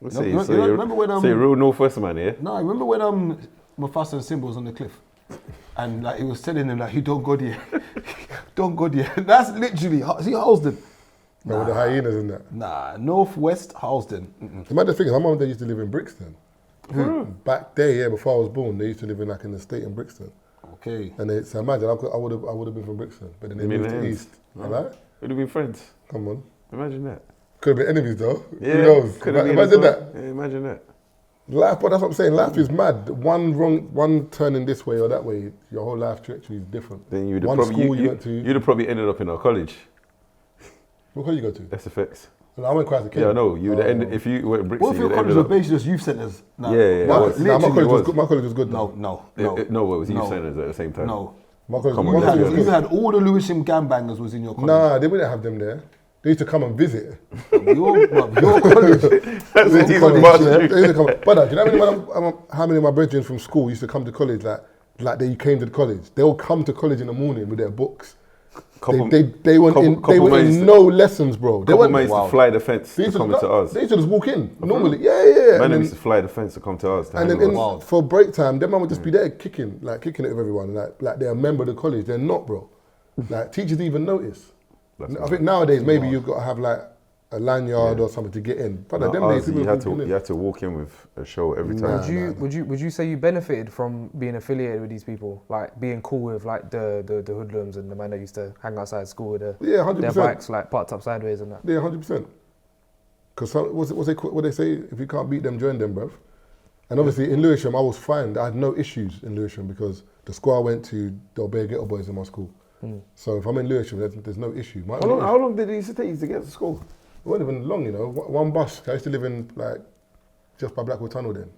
Remember when you're a real Northwest man, yeah? No, I remember when Mufasa and Simba was on the cliff, and like he was telling them like, "You don't go there, don't go there." That's literally see Halsden. No, with the hyenas and that. Nah, Northwest Halsden. The matter thing is, my mum and dad used to live in Brixton. Back there, yeah, before I was born, they used to live in like an estate in Brixton. Okay. And so imagine, I would have been from Brixton, but then they moved to East. Right? We'd have been friends. Come on. Imagine that. Could have been enemies though. Yeah, Who knows? could have been Imagine as well. that. Yeah, imagine that. Life, but that's what I'm saying. Life is mad. One turning this way or that way, your whole life trajectory is different. Then you'd have One probably school you went to. you'd have probably ended up in our college. What college you go to? SFX. No, I went quite as a kid. Yeah, I know. You would have ended if you went Brixton. What if your you'd college ended was up. basically just youth centres? Nah. Yeah, My, it was. nah, my college Literally was was. good. My college was good. No, Though. no. No, it was youth No. centres at the same time. No. My college, Come my on, college let's was be You good. had all the Lewisham gangbangers was in your college. Nah, they wouldn't have them there. They used to come and visit. Your college. That's the team College, of yeah. Boston. They used to come. But do you know how many of my brethren from school used to come to college like they came to the college? They all come to college in the morning with their books. They weren't in no lessons, bro. They Couple weren't. man used to fly the fence to come to us. They used to just walk in normally. Yeah. Man And used to fly the fence to come to us. then for break time, them man would just be there kicking it with everyone. Like they're a member of the college. They're not, bro. Like teachers even notice. I think nowadays maybe you've got to have like a lanyard or something to get in. But them days, people you had walking in. to walk in with a show every time. Would you say you benefited from being affiliated with these people, like being cool with like the hoodlums and the man that used to hang outside school with their 100%. bikes like parked up sideways and that? Yeah, 100%. Because what they say, if you can't beat them, join them, bruv. And obviously in Lewisham, I was fine. I had no issues in Lewisham because the school I went to, there were bare ghetto boys in my school. So if I'm in Lewisham, there's no issue. How long did it used to take you to get to school? It wasn't even long, you know. One bus. I used to live in like just by Blackwell Tunnel then.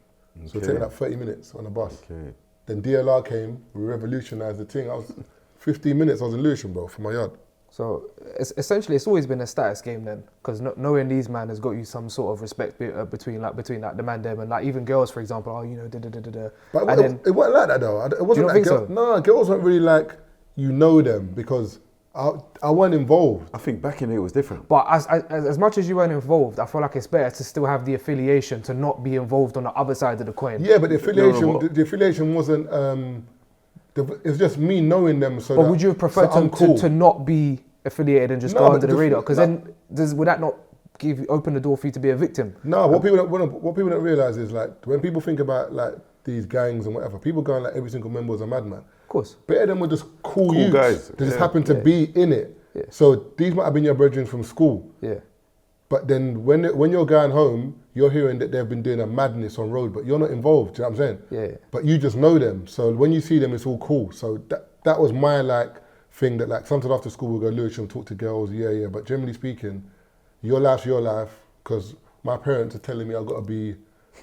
So it Okay. took like 30 minutes on a bus. Okay. Then DLR came, we revolutionised the thing. I was 15 minutes, I was in Lewisham, bro, from my yard. So essentially, it's always been a status game then, because knowing these man has got you some sort of respect between like the man them and like even girls, for example. Oh, you know, da da da da da. But And then, it wasn't like that though. It wasn't not like think so? No, girls weren't really like, you know them, because I wasn't involved. I think back in it was different. but as much as you weren't involved, I feel like it's better to still have the affiliation to not be involved on the other side of the coin. Yeah, but the affiliation, what? the affiliation wasn't, it's just me knowing them. So But that, would you have preferred so I'm cool. to not be affiliated and just No, go but under the the- radar? Because no. then would that not open the door for you to be a victim? No, what people don't realize is like when people think about like these gangs and whatever, people going like every single member was a madman. Of course. Better of them were just cool Cool youths guys, that just yeah. happened to be in it. Yeah. So these might have been your brethren from school, Yeah. but then when you're going home, you're hearing that they've been doing a madness on road, but you're not involved. Do you know what I'm saying? Yeah. But you just know them, so when you see them, it's all cool. So that was my like thing that like sometimes after school we'll go Lewisham, talk to girls, yeah. But generally speaking, your life's your life, because my parents are telling me I've got to be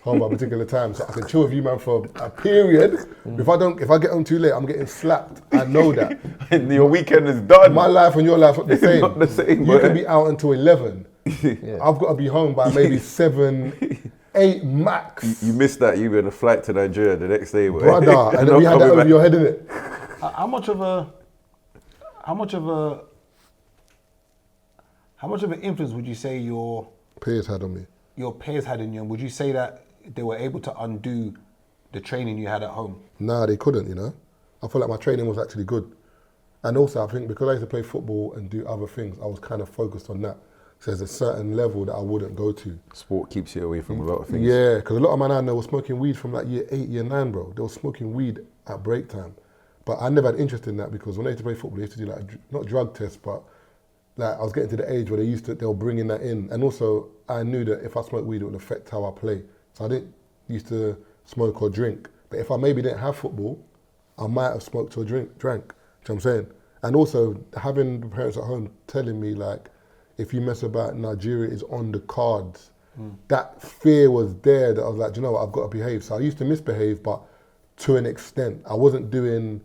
home by a particular time, so I can chill with you, man, for a period. If I get home too late, I'm getting slapped. I know that. And your weekend is done. My life and your life are the same. Not the same, You boy. can be out until 11. Yeah. I've got to be home by maybe 7, 8 max. You missed that. You were on a flight to Nigeria the next day, boy. Brother, and then Not we had that coming over back. your head, innit? How much of an influence would you say your Peers had on me. peers had in you? And would you say that they were able to undo the training you had at home? Nah, they couldn't, you know. I feel like my training was actually good. And also, I think because I used to play football and do other things, I was kind of focused on that. So there's a certain level that I wouldn't go to. Sport keeps you away from a lot of things. Yeah, because a lot of my I know were smoking weed from like year 8, year 9, bro. They were smoking weed at break time. But I never had interest in that because when I used to play football, they used to do like, not drug tests, but like I was getting to the age where they were bringing that in. And also, I knew that if I smoked weed, it would affect how I play. So I didn't used to smoke or drink. But if I maybe didn't have football, I might have smoked or drank. Do you know what I'm saying? And also, having the parents at home telling me like, if you mess about, Nigeria is on the cards. That fear was there that I was like, do you know what, I've got to behave. So I used to misbehave, but to an extent. I wasn't doing,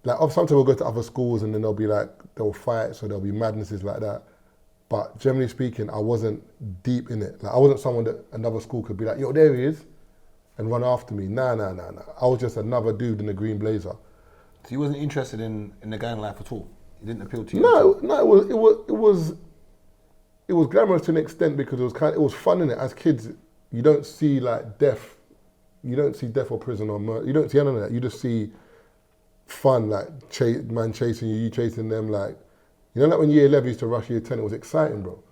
like sometimes we'll go to other schools and then there'll fight, so there'll be madnesses like that. But generally speaking, I wasn't deep in it. Like I wasn't someone that another school could be like, yo, there he is, and run after me. Nah. I was just another dude in a green blazer. So you wasn't interested in the gang life at all? It didn't appeal to you? at all? No, it was glamorous to an extent because it was fun in it. As kids, you don't see like death. You don't see death or prison or murder. You don't see none of that. You just see fun, like man chasing you, you chasing them. Like, you know, like when year 11 used to rush year 10, it was exciting, bro.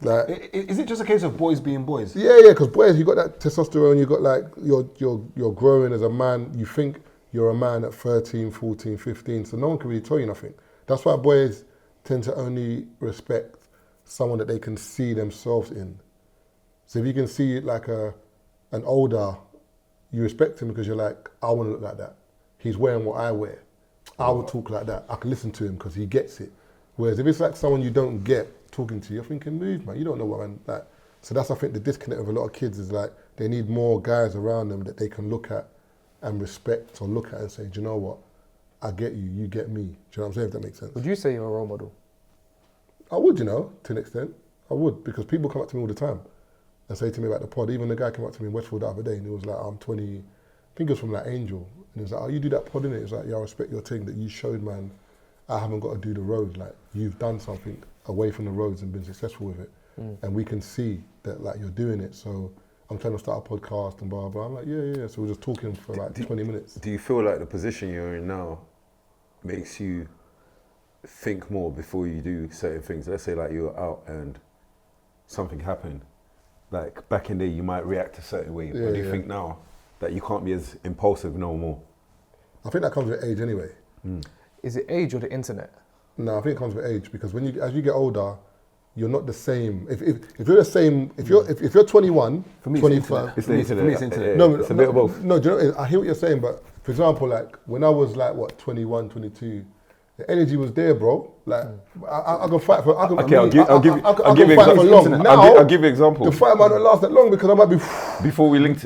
Like, Is it just a case of boys being boys? yeah, because boys, you got that testosterone. You got like you're growing as a man. You think you're a man at 13, 14, 15. So no one can really tell you nothing. That's why boys tend to only respect someone that they can see themselves in. So if you can see like an older, you respect him because you're like, I want to look like that. He's wearing what I wear. I would talk like that. I can listen to him because he gets it. Whereas if it's like someone you don't get talking to, you're thinking, move, man. You don't know what I'm like. So that's, I think, the disconnect with a lot of kids is like they need more guys around them that they can look at and respect or look at and say, do you know what? I get you, you get me. Do you know what I'm saying, if that makes sense? Would you say you're a role model? I would, you know, to an extent. I would, because people come up to me all the time and say to me about the pod. Even the guy came up to me in Westfield the other day and he was like, I'm 20, I think it was from like Angel. And he was like, oh, you do that pod, innit? He was like, yeah, I respect your thing that you showed, man. I haven't got to do the roads. Like, you've done something away from the roads and been successful with it. And we can see that, like, you're doing it. So I'm trying to start a podcast and blah, blah. I'm like, yeah. So we're just talking for like 20 minutes. Do you feel like the position you're in now makes you think more before you do certain things? Let's say like you're out and something happened. Like back in the day, you might react a certain way. Yeah, Or do you yeah. think now that you can't be as impulsive no more? I think that comes with age anyway. Is it age or the internet? No, I think it comes with age because as you get older, you're not the same. If you're the same, if you're 21, For me, 25. It's For the me, internet. it's internet. Yeah, No, it's a bit of both. No, do you know, I hear what you're saying, but for example, like when I was like, 21, 22, The energy was there, bro. Like I can fight for. Okay, I'll give you I'll give you example. long. Now, I'll give you an example. the fight might not last that long because I might be. Before we linked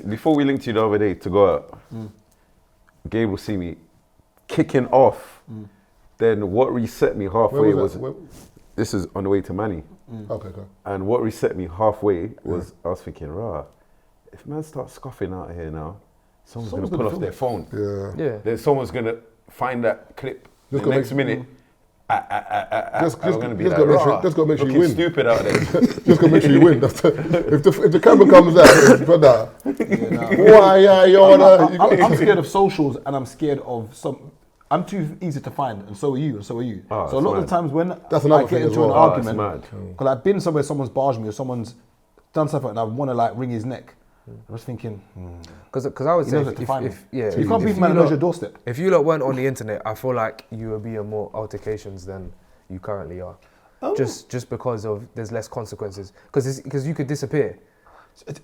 you the other day to go out, Gabe will see me kicking off. Then what reset me halfway was this is on the way to Manny. Okay, okay. And what reset me halfway was I was thinking, rah, if man starts scoffing out here now, someone's gonna pull off their phone. Yeah. Then someone's gonna find that clip. The next minute, I'm gonna be like, rah, just gotta make sure you looking win. stupid out there. Just gotta make sure you win. If the camera comes out, brother, I'm scared of socials, and I'm scared of some. I'm too easy to find, and so are you, and so are you. So a lot of the times when I get into an argument, because I've been somewhere, someone's barged me, or someone's done something, and I want to like wring his neck. I was thinking, because I would say you can't be man knows your doorstep. If you lot weren't on the internet, I feel like you would be in more altercations than you currently are. Just because of there's less consequences. Because you could disappear.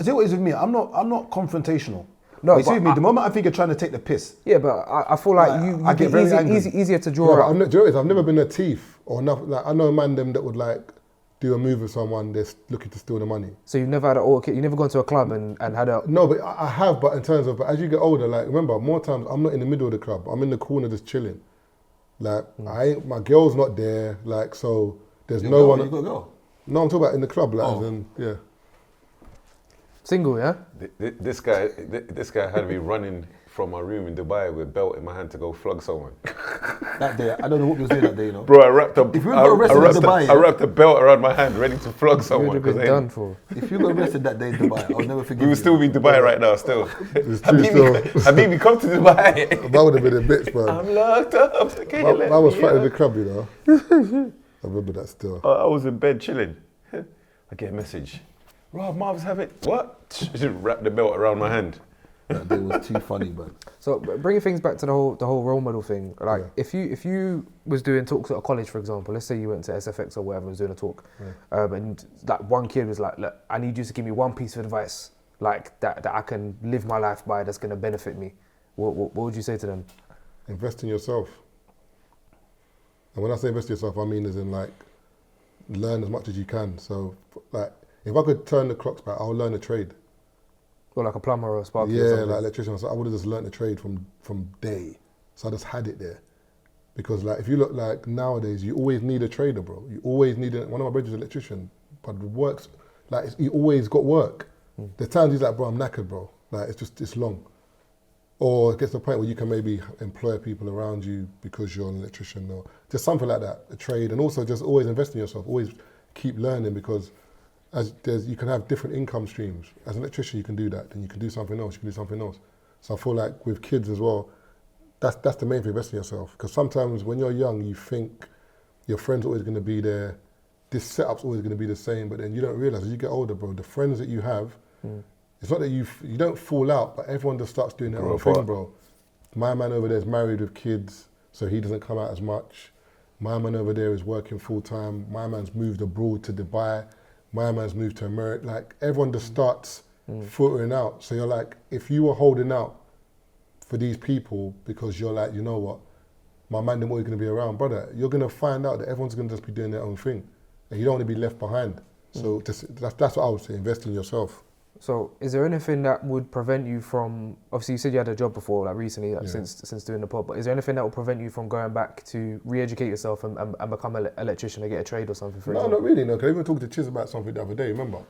See what it is with me? I'm not confrontational. No, you see with me, the moment I think you're trying to take the piss. Yeah, but I feel like I get very angry. easier to draw out. I've never been a thief or nothing. Like, I know a man them that would like do a move with someone that's looking to steal the money. So you've never had you never gone to a club and had a... No, but I have, but in terms of, but as you get older, like, remember, more times, I'm not in the middle of the club. I'm in the corner just chilling. Like, my girl's not there, like, so there's no one. You got a girl? No, I'm talking about in the club, like, and yeah. Single, yeah? This guy had me running from my room in Dubai with a belt in my hand to go flog someone. That day, I don't know what you were saying that day, you know. Bro, I wrapped If you got arrested in Dubai, I wrapped a belt around my hand ready to flog someone. You would have been done for. if you got arrested that day in Dubai, I'll never forgive you. We would still be in Dubai right now, still. It's true, still. Habibi, come to Dubai. That would have been a bitch, man. I'm locked up. I was fighting in the club, you know. I remember that still. I was in bed chilling. I get a message. Rob, Marv's having what? Just wrap the belt around my hand. That day was too funny, man. So bringing things back to the whole role model thing, like if you was doing talks at a college, for example, let's say you went to SFX or whatever and was doing a talk, and like one kid was like, look, I need you to give me one piece of advice, like that I can live my life by, that's going to benefit me. What would you say to them? Invest in yourself. And when I say invest in yourself, I mean as in like learn as much as you can. So like if I could turn the clocks back, I'll learn a trade. Or like a plumber or a sparky or Yeah, something. like electrician. So I would have just learned the trade from day. So I just had it there. Because like if you look like nowadays, you always need a trader, bro. You always need one of my brothers is an electrician, but it works, like he always got work. There's times he's like, bro, I'm knackered, bro. Like it's long. Or it gets to the point where you can maybe employ people around you because you're an electrician or just something like that, a trade. And also just always invest in yourself, always keep learning because you can have different income streams. As an electrician, you can do that. Then you can do something else. You can do something else. So I feel like with kids as well, that's the main thing, invest in yourself. Because sometimes when you're young, you think your friends are always going to be there. This setup's always going to be the same. But then you don't realize as you get older, bro, the friends that you have, it's not that you don't fall out, but everyone just starts doing their own thing, bro. My man over there is married with kids, so he doesn't come out as much. My man over there is working full time. My man's moved abroad to Dubai. My man's moved to America. Like everyone just starts filtering out. So you're like, if you were holding out for these people because you're like, you know what, my man them always going to be around, brother, you're going to find out that everyone's going to just be doing their own thing. And you don't want to be left behind. So that's what I would say, invest in yourself. So is there anything that would prevent you from, obviously you said you had a job before, like recently, like since doing the pod, but is there anything that will prevent you from going back to re-educate yourself and become an electrician or get a trade or something, for example? No, not really, no, because I even talked to Chiz about something the other day, remember?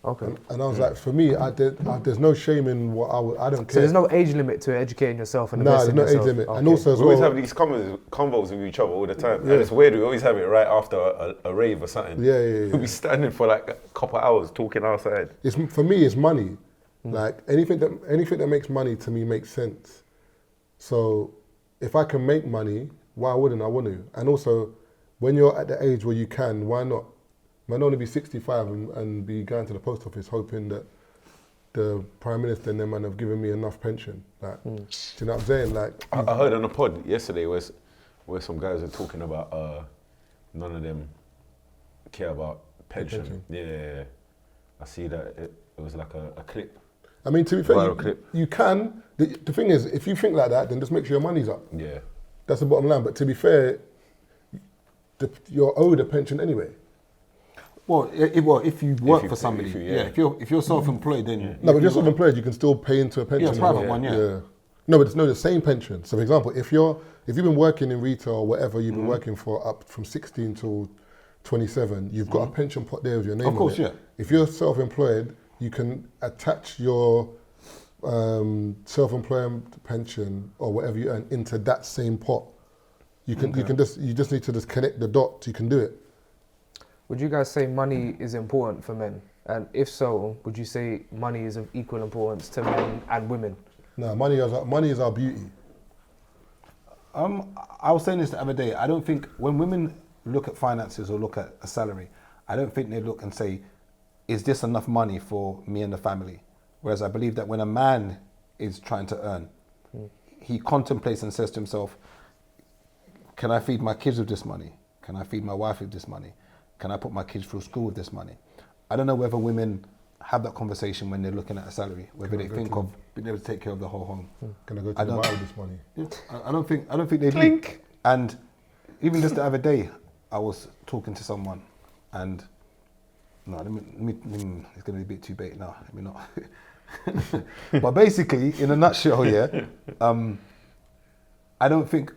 Okay. And I was like, for me, there's no shame in what I don't care. So there's no age limit to educating yourself and No, investing there's no in yourself? age limit. Okay. And also as We well, always have these convos with each other all the time. And it's weird, we always have it right after a rave or something. Yeah. We'll be standing for like a couple of hours talking outside. for me, it's money. Like anything that makes money to me makes sense. So if I can make money, why wouldn't I want to? And also, when you're at the age where you can, why not? I don't want to be 65 and be going to the post office hoping that the Prime Minister and them man have given me enough pension. Like, do you know what I'm saying? Like, I heard on a pod yesterday where some guys were talking about none of them care about pension. Yeah. I see that it was like a clip. I mean, to be fair, you can. The thing is, if you think like that, then just make sure your money's up. Yeah. That's the bottom line. But to be fair, you're owed a pension anyway. Well, if you work you for pay- somebody, if you- yeah. If you're self-employed, then No, but if you're self-employed, you can still pay into a pension. Yeah, as private well. one, yeah. No, but it's the same pension. So, for example, if you've been working in retail or whatever you've been working for up from 16 till 27, you've got a pension pot there with your name Of course, on it. yeah. If you're self-employed, you can attach your self-employment pension or whatever you earn into that same pot. You just need to just connect the dots. You can do it. Would you guys say money is important for men? And if so, would you say money is of equal importance to men and women? No, money is our beauty. I was saying this the other day. I don't think when women look at finances or look at a salary, I don't think they look and say, is this enough money for me and the family? Whereas I believe that when a man is trying to earn, he contemplates and says to himself, can I feed my kids with this money? Can I feed my wife with this money? Can I put my kids through school with this money? I don't know whether women have that conversation when they're looking at a salary, whether they think of being able to take care of the whole home. Can I go to the bar with this money? Yeah, I don't think they do. And even just the other day, I was talking to someone, and no, let me it's going to be a bit too bait now. Let me not. But basically, in a nutshell, yeah, I don't think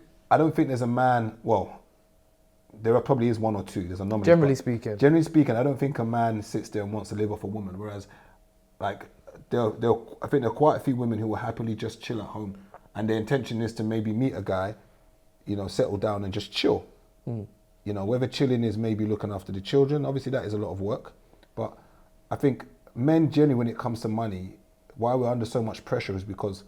there's a man. Well, there probably is one or two. There's a number. Generally speaking, I don't think a man sits there and wants to live off a woman. Whereas, like, I think there are quite a few women who will happily just chill at home, and their intention is to maybe meet a guy, settle down and just chill. Whether chilling is maybe looking after the children. Obviously, that is a lot of work, but I think men generally, when it comes to money, why we're under so much pressure is because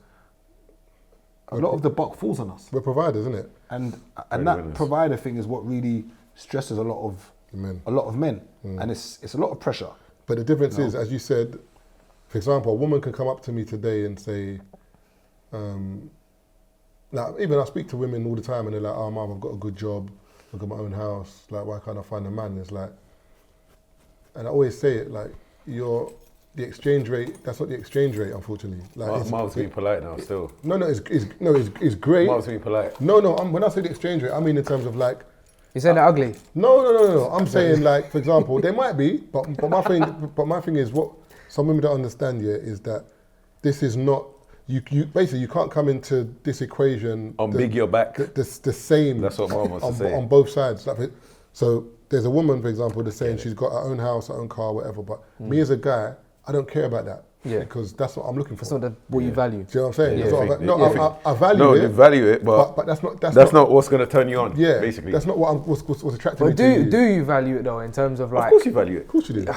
a lot of the buck falls on us. We're providers, isn't it? And that provider thing is what really stresses a lot of men. And it's a lot of pressure. But the difference is, as you said, for example, a woman can come up to me today and say, now even I speak to women all the time and they're like, oh mum, I've got a good job, I've got my own house, like why can't I find a man? It's like, and I always say it, like the exchange rate, that's not the exchange rate, unfortunately. Like Mark's being polite now still. No, it's great. Mark's being polite. No, when I say the exchange rate, I mean in terms of like, You're saying they're ugly? No. I'm saying like, for example, they might be, but my thing is what some women don't understand yet is that this is not, you basically you can't come into this equation On big your back. the same. That's what Mom wants to say. On both sides. Like, so there's a woman, for example, that's saying she's got her own house, her own car, whatever. But me as a guy, I don't care about that. Yeah. Because that's what I'm looking for. That's not what you value. Do you know what I'm saying? Yeah. That's what I value No, it. you value it, but that's not what's going to turn you on. Yeah, basically. that's not what's attracting me But to you. do you value it though in terms of like? Of course you value it. Of course you do.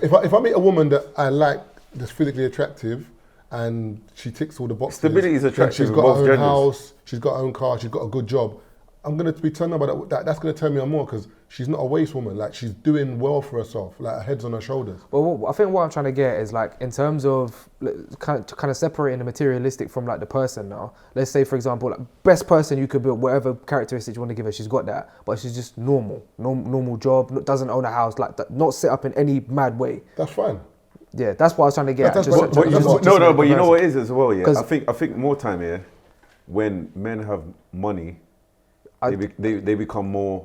If I meet a woman that I like, that's physically attractive, and she ticks all the boxes. Stability is attractive She's in got both her own genders. house, she's got her own car, she's got a good job. I'm going to be turned on by that. That's going to turn me on more because she's not a waste woman. Like, she's doing well for herself. Like, her head's on her shoulders. Well, I think what I'm trying to get is like in terms of kind of separating the materialistic from like the person now. Let's say, for example, like best person you could build, whatever characteristics you want to give her, she's got that, but she's just normal job, doesn't own a house, like not set up in any mad way. That's fine. Yeah, that's what I was trying to get. That's at. what- But you know what it is as well, yeah. 'Cause- I think more time here, when men have money, they become more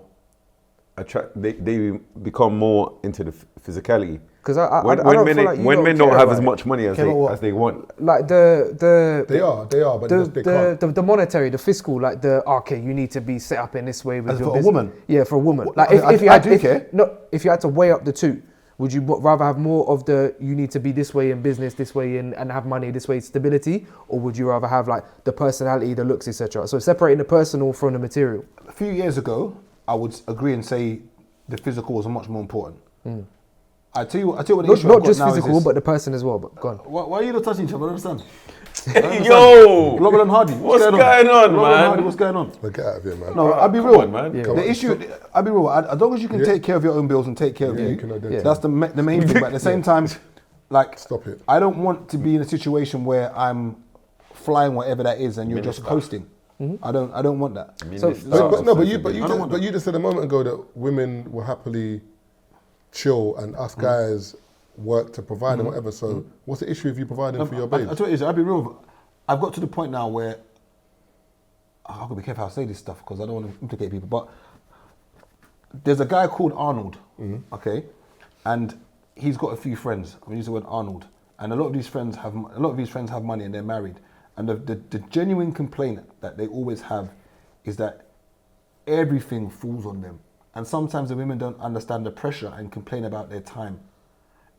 they become more into the physicality. Because I when don't men feel like you when don't men don't care have about as it. much money as they want. Like They are, but they can't. the monetary, the fiscal, like okay, you need to be set up in this way with As your for a business. woman? Yeah, for a woman. Well, Like I if you had to weigh up the two, would you rather have more of the you need to be this way in business, this way in and have money, this way stability, or would you rather have like the personality, the looks, etc.? So separating the personal from the material. A few years ago, I would agree and say the physical was much more important. I tell you what the issue Not I've got just now is physical, this. but the person as well. But go on. Why are you not touching each other? I don't understand. Yo, Robert and Hardy. what's going on, Robert and man? Hardy, what's going on? Like, get out of here, man. No, I'll be come real. on, man. Yeah. Come The on. issue, I'll be real. As long as you can take care of your own bills and take care of Yeah, you, you can identify. that's the main thing. But at the same time, like, Stop it. I don't want to be in a situation where I'm flying whatever that is and you're just coasting. I don't want that. But you just said a moment ago that women will happily chill and us guys work to provide and whatever. So what's the issue if you providing for your babes? I tell you, I'll be real. I've got to the point now where I've got to be careful how I say this stuff because I don't want to implicate people, but there's a guy called Arnold, okay, and he's got a few friends. I'm using the word Arnold, and a lot of these friends have money and they're married, and the genuine complaint that they always have is that everything falls on them, and sometimes the women don't understand the pressure and complain about their time.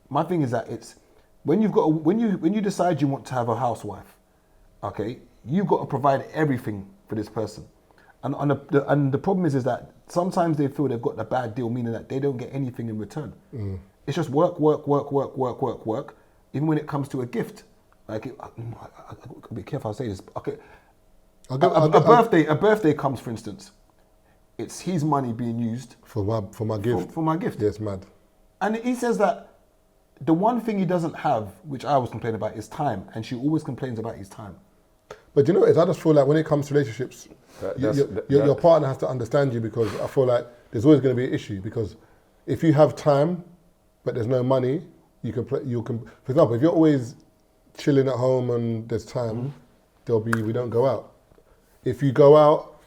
My thing is that it's when you decide you want to have a housewife, okay, you've got to provide everything for this person. And the problem is that sometimes they feel they've got the bad deal, meaning that they don't get anything in return. It's just work. Even when it comes to a gift, like I gotta be careful how I say this. Okay, a birthday comes, for instance. It's his money being used for my gift. For my gift. Yeah, it's mad. And he says that the one thing he doesn't have, which I always complain about, is time, and she always complains about his time. But you know what it is? I just feel like when it comes to relationships, your partner has to understand you, because I feel like there's always going to be an issue, because if you have time but there's no money, for example, if you're always chilling at home and there's time, we don't go out. If you go out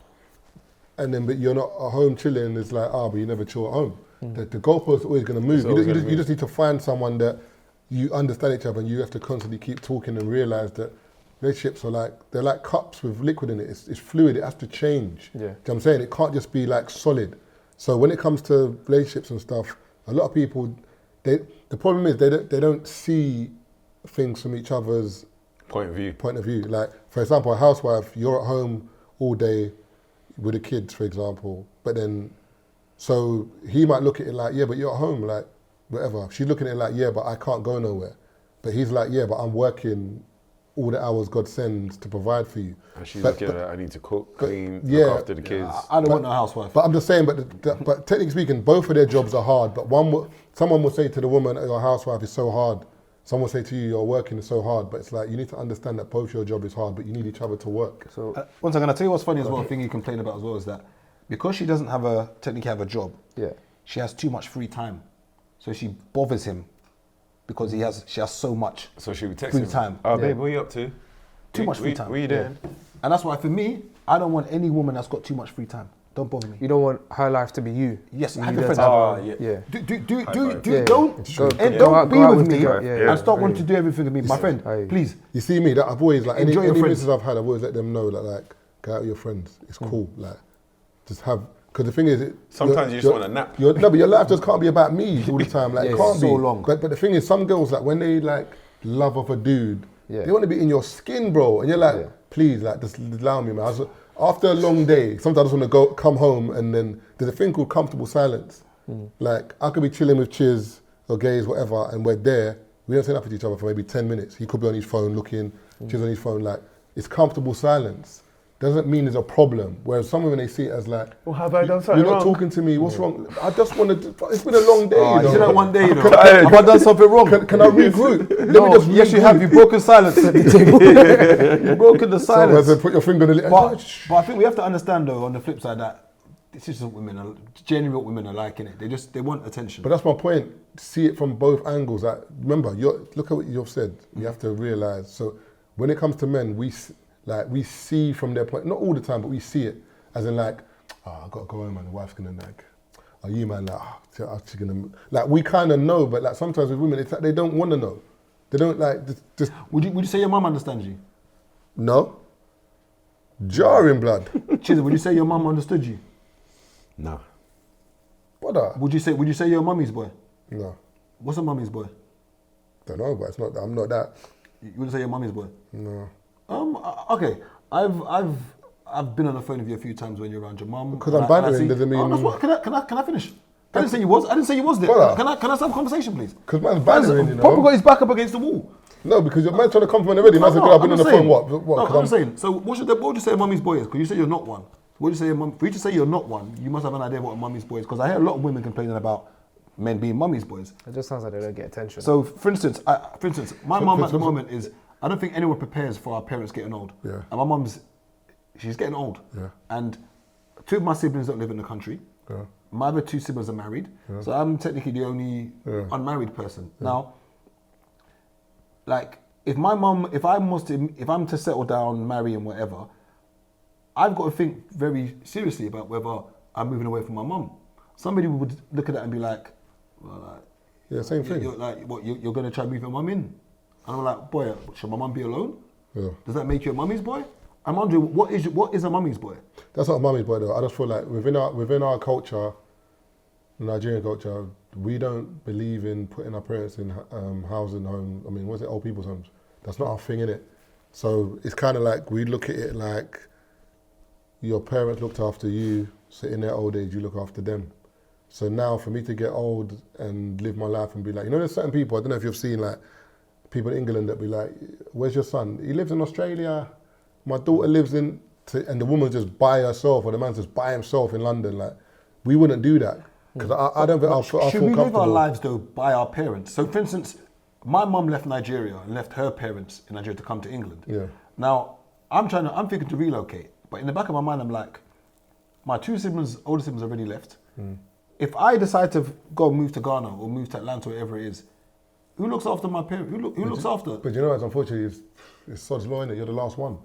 and then but you're not at home chilling, it's like, but you never chill at home. The goalpost is always going to move. You just need to find someone that you understand each other, and you have to constantly keep talking and realize that relationships they're like cups with liquid in it. It's fluid. It has to change. Yeah. Do you know what I'm saying? It can't just be like solid. So when it comes to relationships and stuff, a lot of people, the problem is they don't see things from each other's Point of view. Like, for example, a housewife, you're at home all day with the kids, for example, but then, so he might look at it like, yeah, but you're at home, like, whatever. She's looking at it like, yeah, but I can't go nowhere. But he's like, yeah, but I'm working all the hours God sends to provide for you. And she's looking at I need to cook, clean, yeah, look after the kids. I don't want no housewife. But I'm just saying, but technically speaking, both of their jobs are hard. But someone will say to the woman, your housewife is so hard. Someone will say to you, your working is so hard. But it's like, you need to understand that both your job is hard, but you need each other to work. So one second, I'll tell you what's funny as well, thing you complain about as well, is that because she doesn't technically have a job, she has too much free time. So she bothers him because she has so much So she would text free him. time. Oh, babe, what are you up to? Too much free time. What are you doing? And that's why, for me, I don't want any woman that's got too much free time. Don't bother me. you don't want her life to be you. Yes, you have need your her friends. to have Don't be with me and start yeah. wanting to do everything with me. My friend, please. You see me, that I've always, like, Enjoy your any friends. misses I've had, I've always let them know that, like, go out with your friends. It's cool. Like, just have, because the thing is, Sometimes you just want a nap. No, but your life just can't be about me all the time. Like, it can't so be. long. But the thing is, some girls, like, when they, like, love of a dude, they want to be in your skin, bro. And you're like, please, like, just allow me, man. After a long day, sometimes I just want to come home, and then there's a thing called comfortable silence. Like, I could be chilling with Chiz or Gaze, whatever, and we're there. We don't say nothing to each other for maybe 10 minutes. He could be on his phone looking, Chiz on his phone. Like, it's comfortable silence. Doesn't mean there's a problem. Whereas some women, they see it as like, Well, have I done something you're not wrong? talking to me, what's wrong? I just want to, it's been a long day, you know. You know, one day, you know, Have I done something wrong? Can I regroup? Let me No, just yes, you regroup. have. You've broken silence at the table. You've broken the So silence. as I put your finger on the lip. But I think we have to understand, though, on the flip side, that this is what generally what women are liking it. They want attention. But that's my point. See it from both angles. Like, remember, look at what you've said. You have to realize. So when it comes to men, we see from their point, not all the time, but we see it as in like, I got to go home and the wife's gonna like, are you man like, she's gonna, like, we kind of know, but like sometimes with women, it's like they don't want to know. They don't like just. Would you say your mum understands you? No. Jarring blood. Chiz, would you say your mum understood you? No. Brother. Would you say you're a mummy's boy? No. What's a mummy's boy? Don't know, but it's not. I'm not that. You wouldn't say you're a mummy's boy? No. Okay. I've been on the phone with you a few times when you're around your mum. Because I'm bantering doesn't mean. Oh, that's what, can I finish? I didn't say you was. I didn't say you was there. Brother. Can I have a conversation, please? Because man's bantering, you know. Papa got his back up against the wall. No, because your man's trying to compliment already. Man's like, I've been on the phone. What? No, I'm saying. So what would you say a mummy's boy is? Because you say you're not one. What would you say? For you to say you're not one, you must have an idea of what a mummy's boy is. Because I hear a lot of women complaining about men being mummy's boys. It just sounds like they don't get attention. So, for instance, my mum at the moment is. I don't think anyone prepares for our parents getting old. Yeah. And my mum's, she's getting old. Yeah. And two of my siblings don't live in the country. Yeah. My other two siblings are married. Yeah. So I'm technically the only unmarried person. Yeah. Now, like, if I'm to settle down, marry and whatever, I've got to think very seriously about whether I'm moving away from my mum. Somebody would look at that and be like, well, like Yeah, same thing. You're like, what, you're going to try and move your mum in? And I'm like, boy, should my mum be alone? Yeah. Does that make you a mummy's boy? I'm wondering, what is a mummy's boy? That's not a mummy's boy though. I just feel like within our culture, Nigerian culture, we don't believe in putting our parents in housing home. I mean, what's it, old people's homes? That's not our thing, innit? So it's kind of like we look at it like your parents looked after you, so in their old age you look after them. So now for me to get old and live my life and be like, you know, there's certain people, I don't know if you've seen like people in England that be like, where's your son? He lives in Australia. My daughter lives in, and the woman's just by herself, or the man's just by himself in London. Like, we wouldn't do that. Because I don't think I'll feel Should we live comfortable. our lives though by our parents? So for instance, my mum left Nigeria and left her parents in Nigeria to come to England. Yeah. Now, I'm thinking to relocate, but in the back of my mind, I'm like, my two siblings, older siblings already left. If I decide to go move to Ghana or move to Atlanta, wherever it is, who looks after my parents? Who looks after? But you know what, unfortunately, it's sod's law, innit? You're the last one.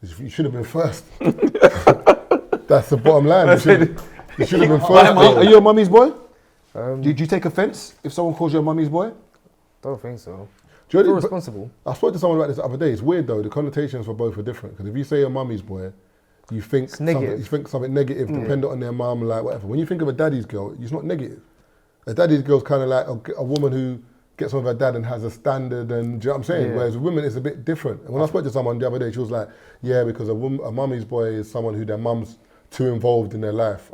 You should have been first. That's the bottom line. You should have been first. Are you a mummy's boy? Do you take offence if someone calls you a mummy's boy? Don't think so. Do you know, Feel responsible. I spoke to someone about this the other day. It's weird though. The connotations for both are different. Because if you say a mummy's boy, you think something negative, dependent on their mum, like whatever. When you think of a daddy's girl, it's not negative. A daddy's girl's kind of like a woman who gets on with her dad and has a standard, and do you know what I'm saying? Yeah. Whereas a woman is a bit different. And when I spoke to someone the other day, she was like, yeah, because a mummy's boy is someone who their mum's too involved in their life.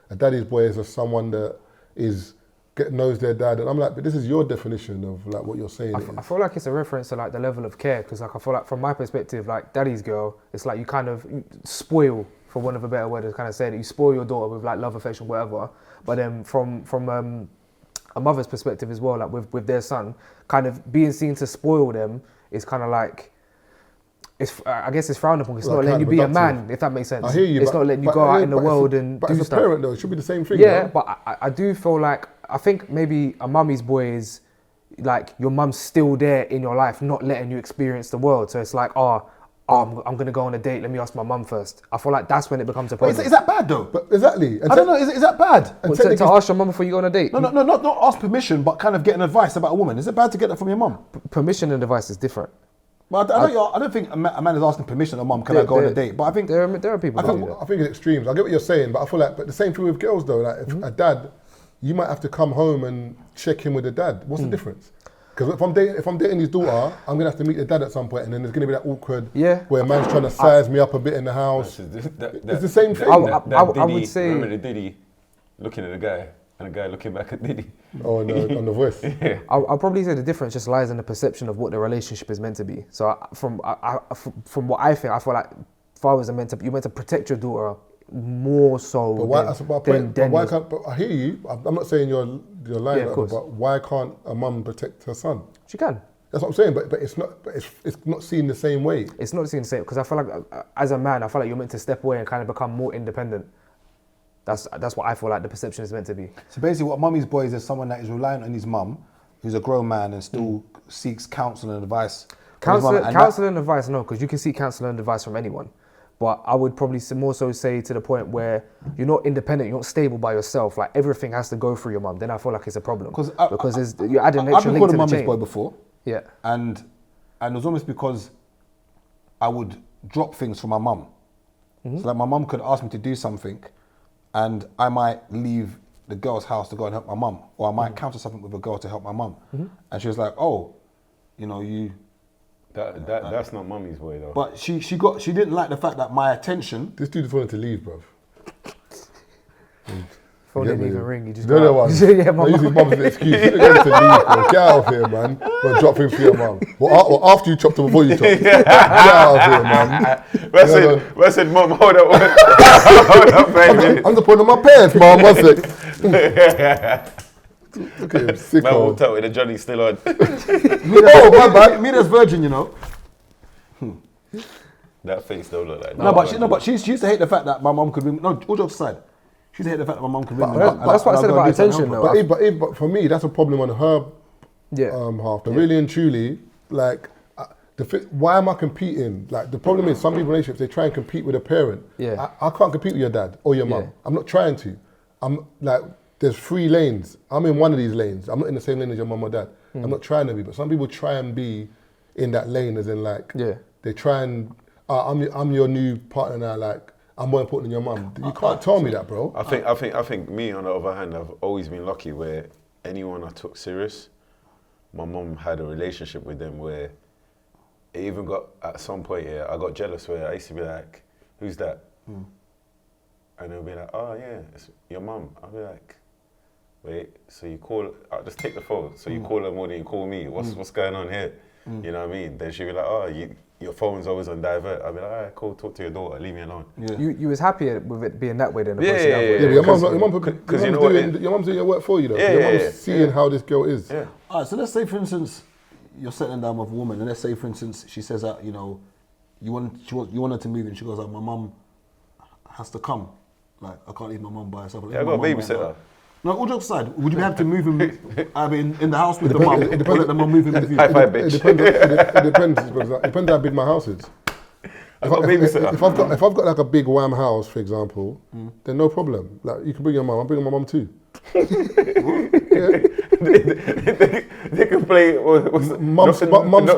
A daddy's boy is just someone that knows their dad. And I'm like, but this is your definition of like what you're saying. I feel like it's a reference to like the level of care, because like I feel like from my perspective, like daddy's girl, it's like you kind of spoil, for want of a better word to kind of say that, you spoil your daughter with like love, affection, whatever. But then from a mother's perspective as well, like with their son, kind of being seen to spoil them is kind of like, I guess it's frowned upon. It's not letting you be a man, if that makes sense. I hear you. It's not letting you go out in the world and do stuff. But as a parent though, it should be the same thing. Yeah, though. but I do feel like, I think maybe a mummy's boy is like your mum's still there in your life, not letting you experience the world. So it's like, I'm going to go on a date, let me ask my mum first. I feel like that's when it becomes a problem. Is that bad though? But exactly. I don't know, is that bad? To ask your mum before you go on a date? No, not ask permission, but kind of getting advice about a woman. Is it bad to get that from your mum? Permission and advice is different. Well, I don't think a man is asking permission of mum, can I go on a date? But I think there are people that do that. I think it's extremes. I get what you're saying, but I feel like, but the same thing with girls though. Like if a dad, you might have to come home and check in with the dad. What's the difference? Because if I'm dating his daughter, I'm gonna have to meet the dad at some point, and then there's gonna be that awkward where a man's trying to size me up a bit in the house. It's the same thing. I would say. Remember the Diddy looking at the guy and the guy looking back at Diddy. Oh, on the voice. I'll probably say the difference just lies in the perception of what the relationship is meant to be. So from what I think, I feel like fathers are meant to protect your daughter more so. But why can't? But I hear you. I'm not saying you're lying. Yeah, of course. But why can't a mum protect her son? She can. That's what I'm saying. But it's not. But it's not seen the same way. It's not seen the same, because I feel like as a man, I feel like you're meant to step away and kind of become more independent. That's what I feel like the perception is meant to be. So basically what mummy's boy is someone that is reliant on his mum, who's a grown man and still seeks counsel and advice. Counsel and advice, no, because you can seek counsel and advice from anyone. But I would probably more so say to the point where you're not independent, you're not stable by yourself. Like everything has to go through your mum. Then I feel like it's a problem. Because you're adding an extra link to the chain. I've been called a mummy's boy before. Yeah. And it was almost because I would drop things for my mum. So like my mum could ask me to do something, and I might leave the girl's house to go and help my mum, or I might counsel something with a girl to help my mum. And she was like, "Oh, you know, you." That's not mummy's boy though. But she didn't like the fact that my attention. This dude just wanted to leave, bruv. Phone didn't even ring. You just no one. Yeah, my I use his mum as an excuse. You don't get to leave, bro. Get out of here, man. Go drop things for your mum. Well, after you chopped or before you chopped. Get out of here, man. Wes said, Mum, hold up. Hold up, baby. I'm just putting on my pants, mum. 1 sec. Look at him, sick. Man walked out with the Johnny still on. Oh, my bad. Me, that's virgin, you know. That face don't look like that. But she used to hate the fact that my mum could ring. No, all jokes aside. She used to hate the fact that my mum could ring. But that's what I said about attention, though. But for me, that's a problem on her half. But really and truly, like, Why am I competing? Like the problem is some people in relationships, they try and compete with a parent. Yeah. I can't compete with your dad or your mum. Yeah. I'm not trying to. I'm like, there's 3 lanes. I'm in one of these lanes. I'm not in the same lane as your mum or dad. I'm not trying to be, but some people try and be in that lane, as in like, they try and, I'm your new partner now, like, I'm more important than your mum. You can't tell me that, bro. I think me, on the other hand, I've always been lucky where anyone I took serious, my mum had a relationship with them where it even got, at some point, I got jealous where I used to be like, who's that? And they'll be like, oh yeah, it's your mum. I'll be like, wait, so you call, I'll just take the phone. So you call her more than you call me. What's going on here? You know what I mean? Then she'll be like, oh, your phone's always on divert. I'll be like, all right, cool, talk to your daughter, leave me alone. Yeah. You was happy with it being that way then? Yeah, but your mum's doing your work for you though. Your mum's seeing how this girl is. All right, so let's say, for instance, you're settling down with a woman, and let's say, for instance, she says that, you know, you want her to move, and she goes like, my mum has to come. Like, I can't leave my mum by herself. I got a babysitter. No, all jokes aside, would you have to move him in the house with the mum, or let the mum move in with you? High five, bitch. It depends how big my house is. If I've got like a big wham house, for example, then no problem. Like you can bring your mum. I'm bringing my mum too. They can play knots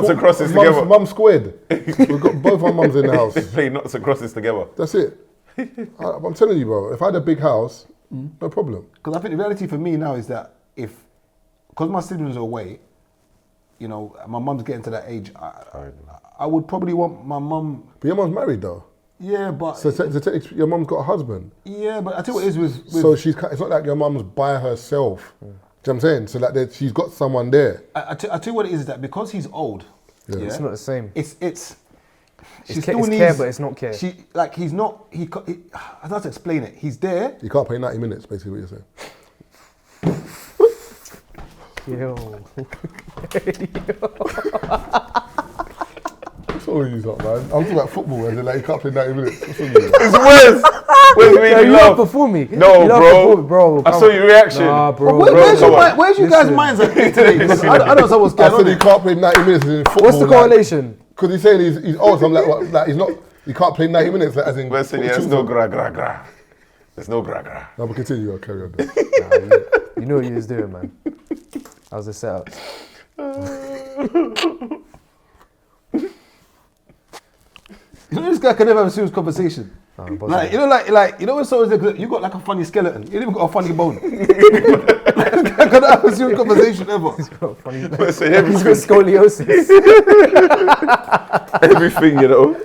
and crosses together. Mum squared. We've got both our mums in the house. They play knots and crosses together. That's it. I'm telling you, bro. If I had a big house, no problem. Because I think the reality for me now is that because my siblings are away, you know, my mum's getting to that age, I would probably want my mum. But your mum's married though. Yeah, but so your mum's got a husband. Yeah, but I tell you what it is with so it's not like your mum's by herself. Do you know what I'm saying? So like she's got someone there. I tell you what it is that because he's old, it's not the same. It's care, but it's not care. He's not. I don't know how to explain it. He's there. You can't play 90 minutes, basically what you're saying. Yo. What's wrong with you, man? I'm talking about football, and like you can't play 90 minutes. What's wrong with you? It's Wes made me laugh. Before me. No, bro. I saw your reaction. Nah, bro. Where's you guys' minds at today? I don't know what's going on. I said he can't play 90 minutes in football. What's the correlation? Because he's saying he's old, so I'm like, what, like he's not. He can't play 90 minutes, like, as in. Wes said there's no gra. There's no gra. No, but continue. I'll carry on. You know what you was doing, man. That was the setup. You know, this guy can never have a serious conversation. Like when someone's like, you got like a funny skeleton. You ain't even got a funny bone. Like, I can't have a serious conversation ever. He's got funny. He's got scoliosis. Everything, you know.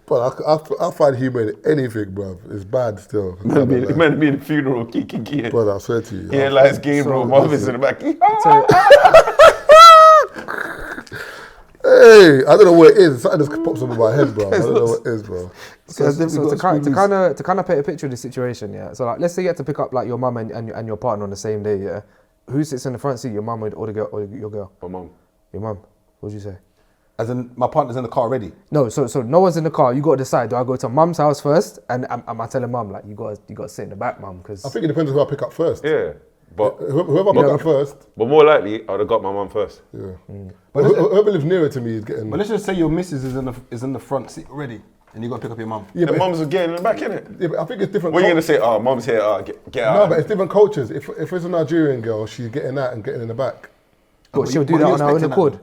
But I find humor in anything, bruv. It's bad still. Man be in the funeral, kiki. Brother, I swear to you. Yeah, like it's Gabriel, Marvin's in the back. Hey, I don't know what it is. Something just pops up in my head, bro. I don't know what it is, bro. So to kind of paint a picture of the situation, yeah. So like, let's say you had to pick up like your mum and your partner on the same day, yeah. Who sits in the front seat, your mum or the girl or your girl? My mum. Your mum. What'd you say? As in, my partner's in the car already. No, so no one's in the car. You got to decide. Do I go to mum's house first, and am I telling mum like you got to sit in the back, mum? Because I think it depends on who I pick up first. Yeah, but whoever I pick up first. But more likely, I'd have got my mum first. Yeah. But whoever lives nearer to me is getting. But let's just say your missus is in the front seat already, and you got to pick up your mum. Yeah, the mums are getting in the back, innit? Yeah, but I think it's different. What are you gonna say? Oh, mum's here. Get out. No, but it's different cultures. If it's a Nigerian girl, she's getting out and getting in the back. But she'll do that on her own accord.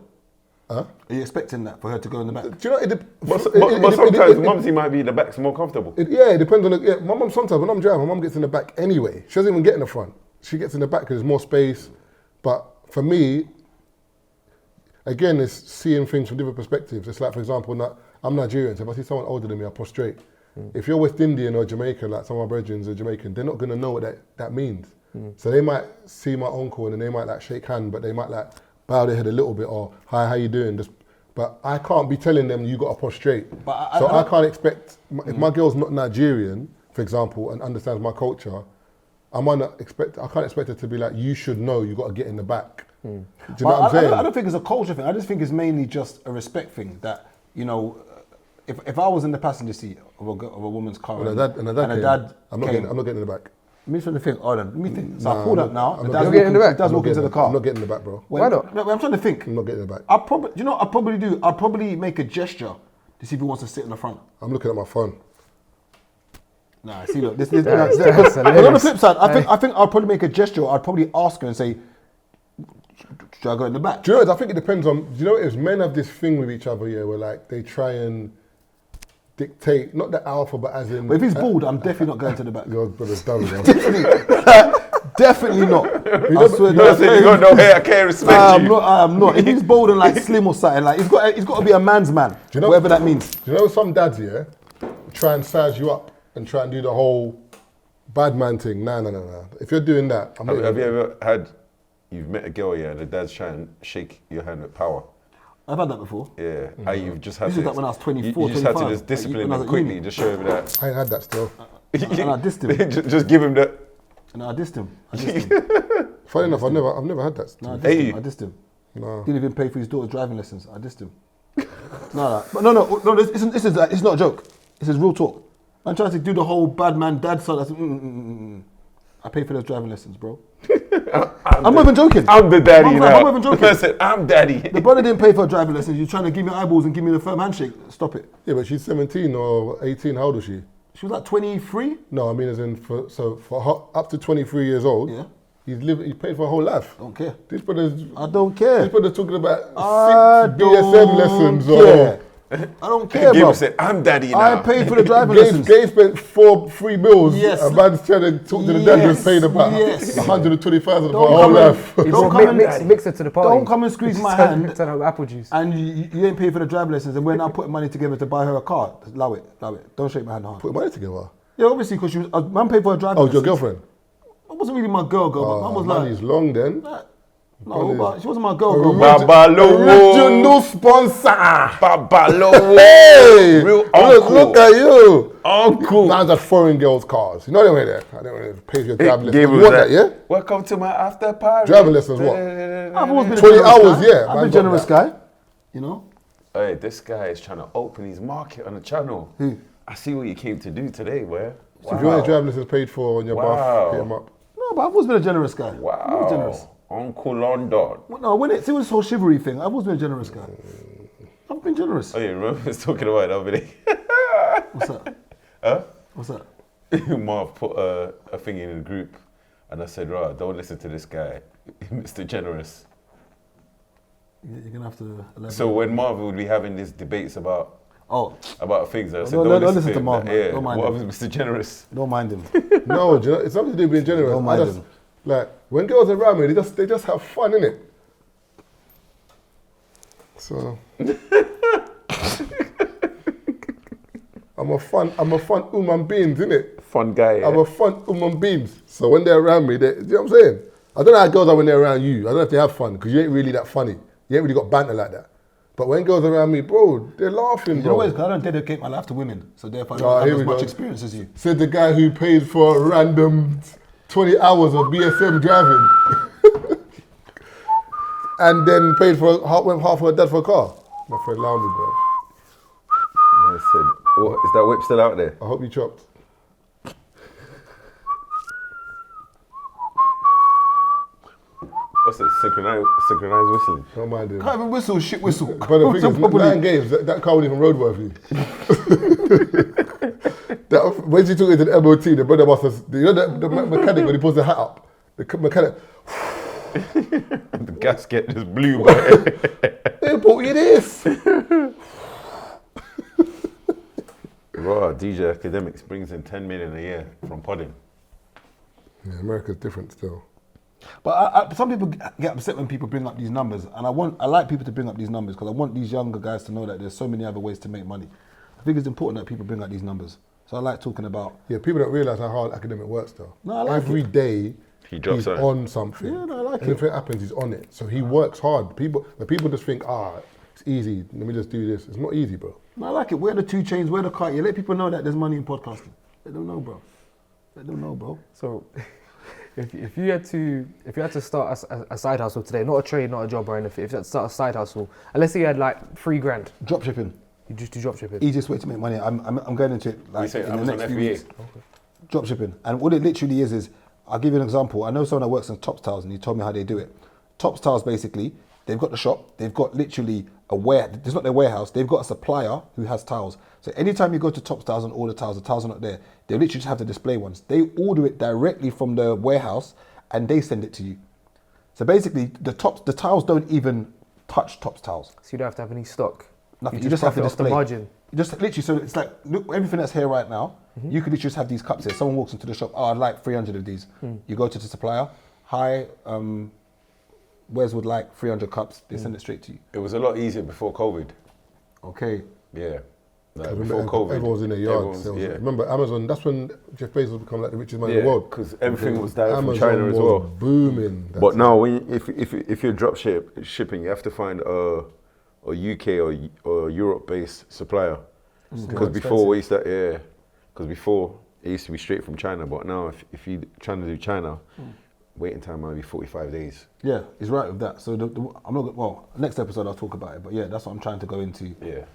Huh? Are you expecting that for her to go in the back? Do you know? But sometimes mumsy might be in the back's more comfortable. It depends on my mum. Sometimes when I'm driving, my mum gets in the back anyway. She doesn't even get in the front. She gets in the back because there's more space. But for me, again, it's seeing things from different perspectives. It's like, for example, I'm Nigerian, so if I see someone older than me, I prostrate. If you're West Indian or Jamaican, like some of my brethren are Jamaican, they're not going to know what that means. So they might see my uncle and they might like shake hand, but they might like bow their head a little bit or, hi, how you doing? But I can't be telling them you got to prostrate. I can't expect, if my girl's not Nigerian, for example, and understands my culture, I can't expect her to be like, you should know you got to get in the back. Do you know what I'm saying? I don't think it's a culture thing. I just think it's mainly just a respect thing that, you know, if I was in the passenger seat of a woman's car and a dad came, I'm not getting in the back. Me trying to think. Hold on, let me think. So Nah, I pulled I'm up not- now. I'm The not dad's getting in the back. Dad's walking to the car. I'm not getting in the back, bro. Why not? No, I'm trying to think. I'm not getting in the back. I probably, you know, what I'd probably do. I'd probably make a gesture to see if he wants to sit in the front. I'm looking at my phone. Nah, see, look, this. That's But on the hilarious. flip side, I think I'd probably make a gesture. I'd probably ask her and say, "Should I go in the back?" Do you know what? I think it depends on. Do you know what it is? Men have this thing with each other, yeah, where like they try and dictate, not the alpha, but as in. But if he's bald, I'm definitely not going to the back. Your brother's dumb, bro. Definitely not. I swear No, to so you got no hair. I can't respect I'm you. not. I'm not. If he's bold and like slim or something, like he's got to be a man's man. Do you know- whatever that means. Do you know some dads, yeah, try and size you up and try and do the whole bad man thing? Nah. If you're doing that, I'm not. Have you ever had? You've met a girl, yeah, and the dad's trying to shake your hand with power. I've had that before. Yeah, and you've just had This to. was like when I was 24, you just had to 25, just discipline when I him was at quickly, uni. just show him that. I ain't had that still. And I dissed him. just give him that. And I dissed him. Funny enough, I've never had that. No, I Still. dissed Hey. him. I dissed him. No. Didn't even pay for his daughter's driving lessons. I dissed him. No. This is not a joke. This is real talk. I'm trying to do the whole bad man dad side. I pay for those driving lessons, bro. I'm not even joking. I'm the daddy I'm now. not even joking. I said, I'm daddy. The brother didn't pay for driving lessons. You're trying to give me eyeballs and give me the firm handshake. Stop it. Yeah, but she's 17 or 18. How old is she? She was like 23. No, I mean as in for up to 23 years old. Yeah. He's paid for her whole life. Don't care. This brother's I don't care. This brother's talking about I 6 BSM lessons care. I don't care, bro. Gabriel said, I'm daddy now. I paid for the driving Gay lessons. spent 4 free bills. Yes. A man's trying to talk to the dad who's Yes. paying about Yes. 120,000 for her Don't whole come life. Don't Bro, come and- mix it to the party. Don't come and squeeze my hand. Turn up apple juice. And you ain't paying for the driving lessons, and we're now putting money together to buy her a car. Allow it. Don't shake my hand hard. Put money together. Yeah, obviously, because she was. Man paid for her driving Oh, lessons. your girlfriend? It wasn't really my girl, but man was like, Money's long then. no, but she wasn't my girl. Babalowo. sponsor. Babalowo. Hey, Real look uncle. at you. Uncle. Man's at foreign girls' cars. You know them way there. I don't want to pay for your driving lessons. Gabriel You want said, that, yeah? Welcome to my after party. Driving lessons, what? I've always been a 20 generous hours, guy. yeah, I've man been a got generous that. guy. You know? Hey, this guy is trying to open his market on the channel. Who? I see what you came to do today, where? So if you want your driving lessons paid for on your Wow. buff, hit him up. No, but I've always been a generous guy. I'm always generous. Wow. Uncle London. Well, no, when it was this whole chivalry thing, I've always been a generous guy. I've been generous. Oh yeah, remember I was talking about it the other day? What's that? Huh? What's that? Marv put a thing in the group and I said, right, don't listen to this guy, Mr. Generous. You're going to have to elaborate. So when Marv would be having these debates about things, I said, No, don't don't listen listen to him. Marv, man. Yeah, Don't mind what him. happens, Mr. Generous? Don't mind him. No, do you know, it's something to do with being generous. Don't mind him. Like, when girls are around me, they just have fun, innit? So... I'm a fun human beings, innit? Fun guy, yeah. I'm a fun human beings. So when they're around me, you know what I'm saying? I don't know how girls are when they're around you. I don't know if they have fun, because you ain't really that funny. You ain't really got banter like that. But when girls are around me, bro, they're laughing, You know bro. what? Because I don't dedicate my life to women, so therefore I Oh, don't here have we as much go. experience as you. Said the guy who paid for a random 20 hours of BSM driving. And then paid for went half of her dad for a car. My friend allowed me, bro. I said, what, is that whip still out there? I hope you chopped. What's it? Synchronized whistling. Don't mind him. Can't even whistle, shit whistle. But the thing is, nine games, that car wasn't even roadworthy. When she took it to the MOT, the brother must have, you know the mechanic when he puts the hat up, the mechanic, The gasket just blew by it. they bought you this. Raw, DJ Academics brings in 10 million a year from podding. Yeah, America's different still. But some people get upset when people bring up these numbers, and I like people to bring up these numbers because I want these younger guys to know that there's so many other ways to make money. I think it's important that people bring up these numbers. So I like talking about. Yeah, people don't realise how hard academic works though. No, I like Every day He drops he's something. on something. Yeah, no, I like and it. if it happens, he's on it. So he works hard. People just think, it's easy. Let me just do this. It's not easy, bro. No, I like it. Wear the 2 chains, wear the car. You let people know that there's money in podcasting. They don't know, bro. They don't know, bro. So, if you had to start a side hustle today, not a trade, not a job or anything, if you had to start a side hustle, and let's say you had like $3,000, Drop shipping. you just do drop shipping. Easiest way to make money. I'm going into it like say in the Amazon next few FBA? weeks. drop shipping. And what it literally is I'll give you an example. I know someone that works in Tops Tiles, and he told me how they do it. Tops Tiles, basically, they've got the shop, they've got literally it's not their warehouse, they've got a supplier who has tiles. So anytime you go to Tops Tiles and order tiles, the tiles are not there. They literally just have the display ones. They order it directly from the warehouse and they send it to you. So basically, the tiles don't even touch Tops Tiles. So you don't have to have any stock. Nothing. You just have to profit off the display. margin. You just literally, so it's like, look, everything that's here right now, you could literally just have these cups here. Someone walks into the shop, I'd like 300 of these. You go to the supplier, hi, Wes would like 300 cups, they send it straight to you. It was a lot easier before COVID. Okay. Yeah. Like Remember, before COVID. everyone was in their yards. Yeah. Remember Amazon, that's when Jeff Bezos became like the richest man in Yeah, the world. because everything was direct from Amazon China as was well. booming. But now, when if you're drop shipping, you have to find a UK or Europe-based supplier. Because before it used to be straight from China. But now, if you're trying to do China, waiting time might be 45 days. Yeah, he's right with that. So I'm not, well, next episode I'll talk about it. But yeah, that's what I'm trying to go into. Yeah.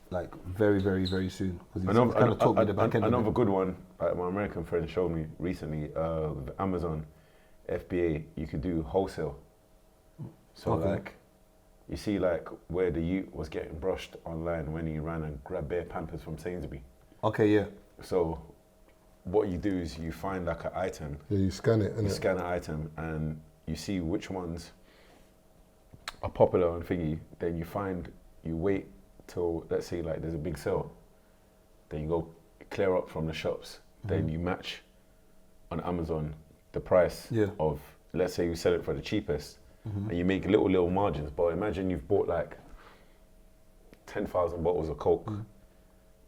Like very, very, very soon. Because Another, kind of taught me the back end. another good one, my American friend showed me recently, with Amazon FBA, you could do wholesale. So like, you see like where the youth was getting brushed online when he ran and grabbed bare Pampers from Sainsbury. Okay, yeah. So what you do is you find like an item. Yeah, you scan it. You scan an item and you see which ones are popular on thingy. Then you wait till, let's say like there's a big sale. Then you go clear up from the shops. Then you match on Amazon the price of, let's say you sell it for the cheapest. And you make little margins. But imagine you've bought like 10,000 bottles of Coke,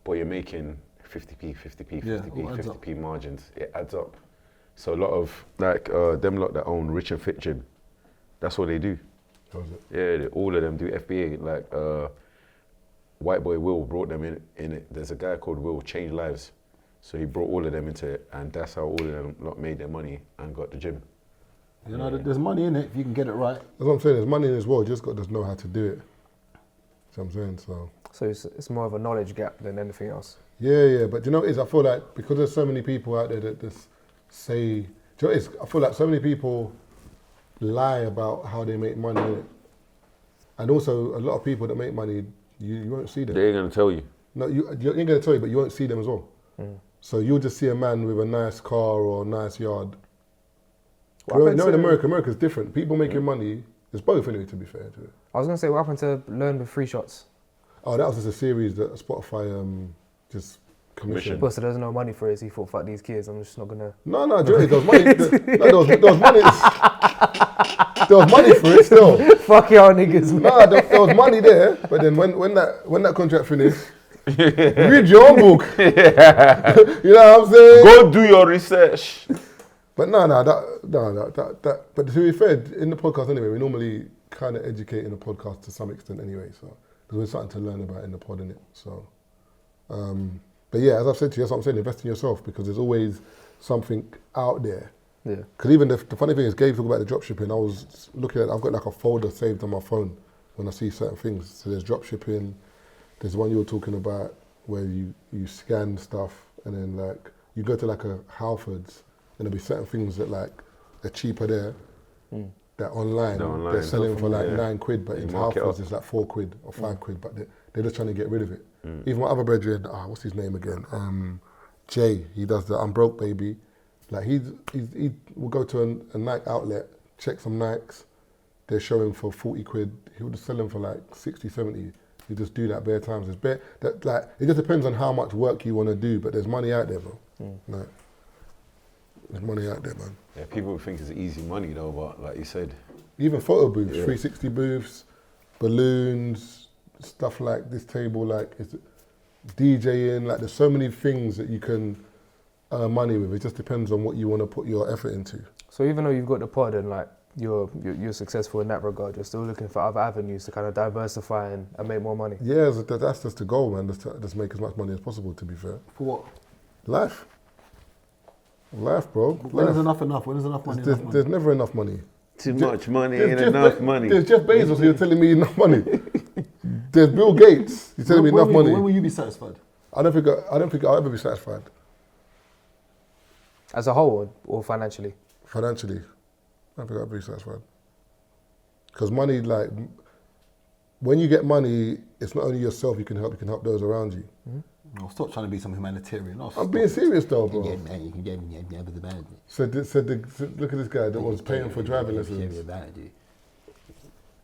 but you're making 50p, 50p margins. It adds up. So a lot of like them lot that own Rich and Fit Gym, that's what they do. Yeah, all of them do FBA. Like White Boy Will brought them in it. There's a guy called Will, Change Lives. So he brought all of them into it, and that's how all of them lot made their money and got the gym. You know, there's money in it if you can get it right. That's what I'm saying. There's money in it as well. You just got to know how to do it. That's what I'm saying. So it's more of a knowledge gap than anything else. Yeah. But do you know what it is? I feel like because there's so many people out there that just say, do you know what it is? I feel like so many people lie about how they make money, innit? And also a lot of people that make money, you won't see them. They ain't gonna tell you. No, you ain't gonna tell you, but you won't see them as well. So you'll just see a man with a nice car or a nice yard. No, in America's different. People making money, there's both anyway, to be fair to it. I was going to say, what happened to Learn with Free Shots? Oh, that was just a series that Spotify just commissioned. But so there's no money for it, so he thought, fuck these kids, I'm just not going to... No, there was money. There was money. There was money for it still. Fuck y'all niggas, man. No, there was money there, but then when that contract finished, read your own book. You know what I'm saying? Go do your research. But that. But to be fair, in the podcast anyway, we normally kind of educate in the podcast to some extent anyway. So there's something to learn about in the pod, innit? So, but yeah, as I've said to you, that's what I'm saying. Invest in yourself because there's always something out there. Yeah. Because even the funny thing is, Gabe talked about the drop shipping. I was looking at. I've got like a folder saved on my phone when I see certain things. So there's drop shipping. There's one you were talking about where you scan stuff and then like you go to like a Halfords. And there'll be certain things that like are cheaper there. That online they're selling for like £9, but in Halfords it's like £4 or £5, but they're just trying to get rid of it. Even my other brethren, what's his name again? Jay, he does the I'm Broke Baby. Like he will go to a Nike outlet, check some Nikes, they're showing for £40. He would sell them for like 60, 70. You just do that bare times. It's bare that like it just depends on how much work you want to do, but there's money out there, bro. Like, there's money out there, man. Yeah, people think it's easy money though, but like you said, even photo booths, 360 booths, balloons, stuff like this table, like it's DJing. Like there's so many things that you can earn money with. It just depends on what you want to put your effort into. So even though you've got the pod and like you're successful in that regard, you're still looking for other avenues to kind of diversify and make more money. Yeah, that's just the goal, man. Just make as much money as possible. To be fair. For what? Life, bro. When is enough? When is enough money? There's never enough money. too much money ain't enough money. There's Jeff Bezos, you're telling me enough money. There's Bill Gates, you're telling me enough money. When will you be satisfied? I don't think I'll ever be satisfied. As a whole or financially? Financially, I think I'd be satisfied. Because money, like, when you get money, it's not only yourself you can help those around you. No, stop trying to be some humanitarian. No, I'm being serious though, bro. You can get the bad. So look at this guy that was paying for driving lessons.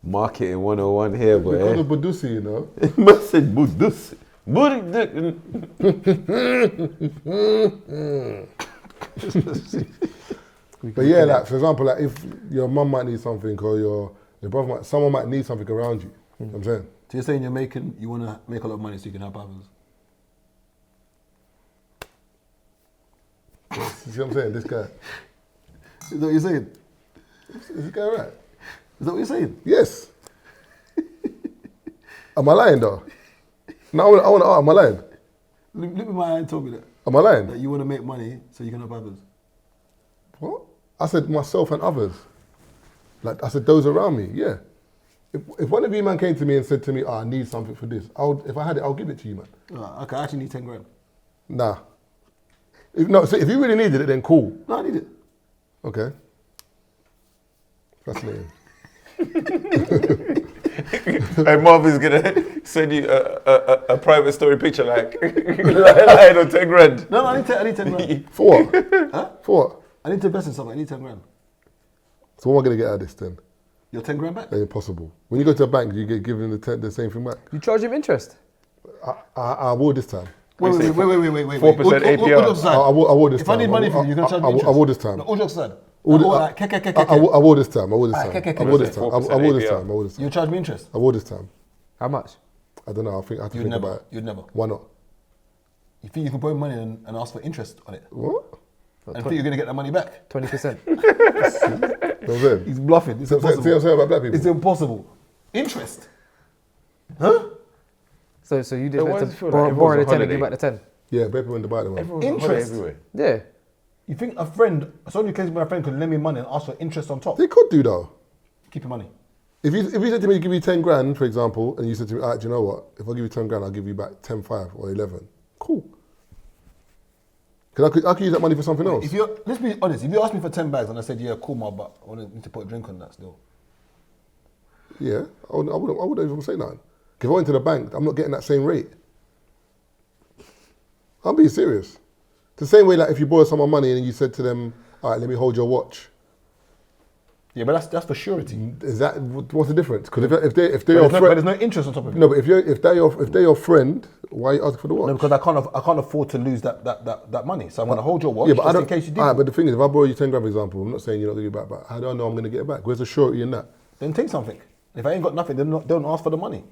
Marketing 101 here, boy. Because of Badusi, you know. Man said Budus. But yeah, like for example, like if your mum might need something or your brother someone might need something around you. You know what I'm saying? So you're saying you want to make a lot of money so you can help others? You see what I'm saying? This guy. Is that what you're saying? Is this guy right? Is that what you're saying? Yes. Am I lying though? No, I want to. Am I lying? Look at my eye and told me that. Am I lying? That you want to make money so you can help others. What? I said myself and others. Like I said, those around me. Yeah. If one of you man came to me and said to me, I need something for this, if I had it, I'll give it to you, man. Okay, I actually need 10 grand. Nah. So if you really needed it, then cool. No, I need it. Okay. Fascinating. Hey, Marvin's gonna send you a private story picture like lying on 10 grand. No, I need 10 grand. For what? Huh? For what? I need to invest in something. I need 10 grand. So what am I going to get out of this then? Your 10 grand back? Impossible. When you go to a bank, you get given the same thing back. You charge him interest? I will this time. Wait. 4% APR. I will this If time. I need money from you, you're going to charge me interest? I will this time. No, all jokes aside. I will this time. I will this time. I will this time. I will this time. I will this time. You charge me interest? I will this time. How much? I don't know. I have to think about it. You'd never. Why not? You think you can borrow money and ask for interest on it? What? And think you're going to get that money back? 20%. You know what I'm saying? He's bluffing. It's See what I'm impossible. saying about black people? It's impossible. Interest? Huh? So you did why that does it to feel like borrow everyone's the on 10 and give holiday? back the 10? Yeah, people in Dubai, man. Everyone's on holiday Interest? everywhere. Yeah. You think a friend, it's only case where a friend could lend me money and ask for interest on top? They could do though. Keep your money. If you said to me, give me 10 grand, for example, and you said to me, all right, do you know what? If I give you 10 grand, I'll give you back 10.5 or 11. Cool. Because I could use that money for something else. Let's be honest, if you asked me for 10 bags and I said, yeah, cool, but I need to put a drink on that still. Yeah, I wouldn't even say nothing. If I went to the bank, I'm not getting that same rate. I'm being serious. The same way, like if you borrow someone money and you said to them, all right, let me hold your watch. Yeah, but that's for surety. Is that what's the difference? Because if they're But your but friend, there's no interest on top of it. no, but if they're your friend, why are you asking for the watch? No, because I can't afford to lose that money. So I'm going to hold your watch Yeah, but just I don't. in case you do. All right, but the thing is, if I borrow you 10 grand, for example, I'm not saying you're not going to get it back, but how do I know I'm going to get it back? Where's the surety in that? Then take something. If I ain't got nothing, then don't ask for the money.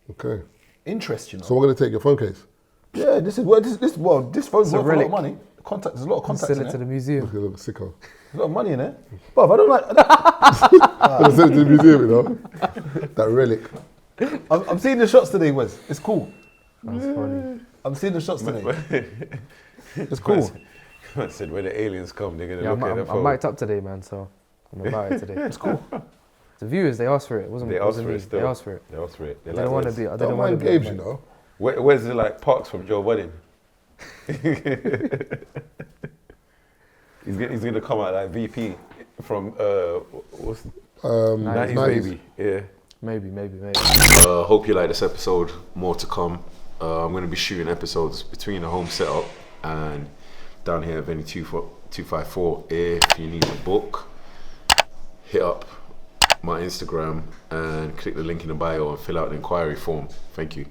Okay. Interest, you know. So we're going to take your phone case. Yeah, this phone's It's worth a a lot relic. of money. There's a lot of contacts Sell in it to there. the museum. Look at little sicko. There's a lot of money in there. But I don't like. I'm going to send it to the museum, you know? That relic. I'm seeing the shots today, Wes. It's cool. That's funny. I'm seeing the shots today. It's cool. I said when the aliens come, they're gonna Yeah, look at the I'm phone. mic'd up today, man, so I'm about it today. It's cool. The viewers, they asked for it. It wasn't They asked wasn't for me. it still. They asked for it. They asked for it. They I didn't want to be. I Don't didn't want to mind be. games, you know? Where's the like Parks from Joe Budden? He's gonna come out like VP from what's 90s 90s. Baby. Yeah. Maybe. Hope you like this episode. More to come. I'm going to be shooting episodes between the home setup and down here at Venue 254. If you need a book, hit up my Instagram and click the link in the bio and fill out an inquiry form. Thank you.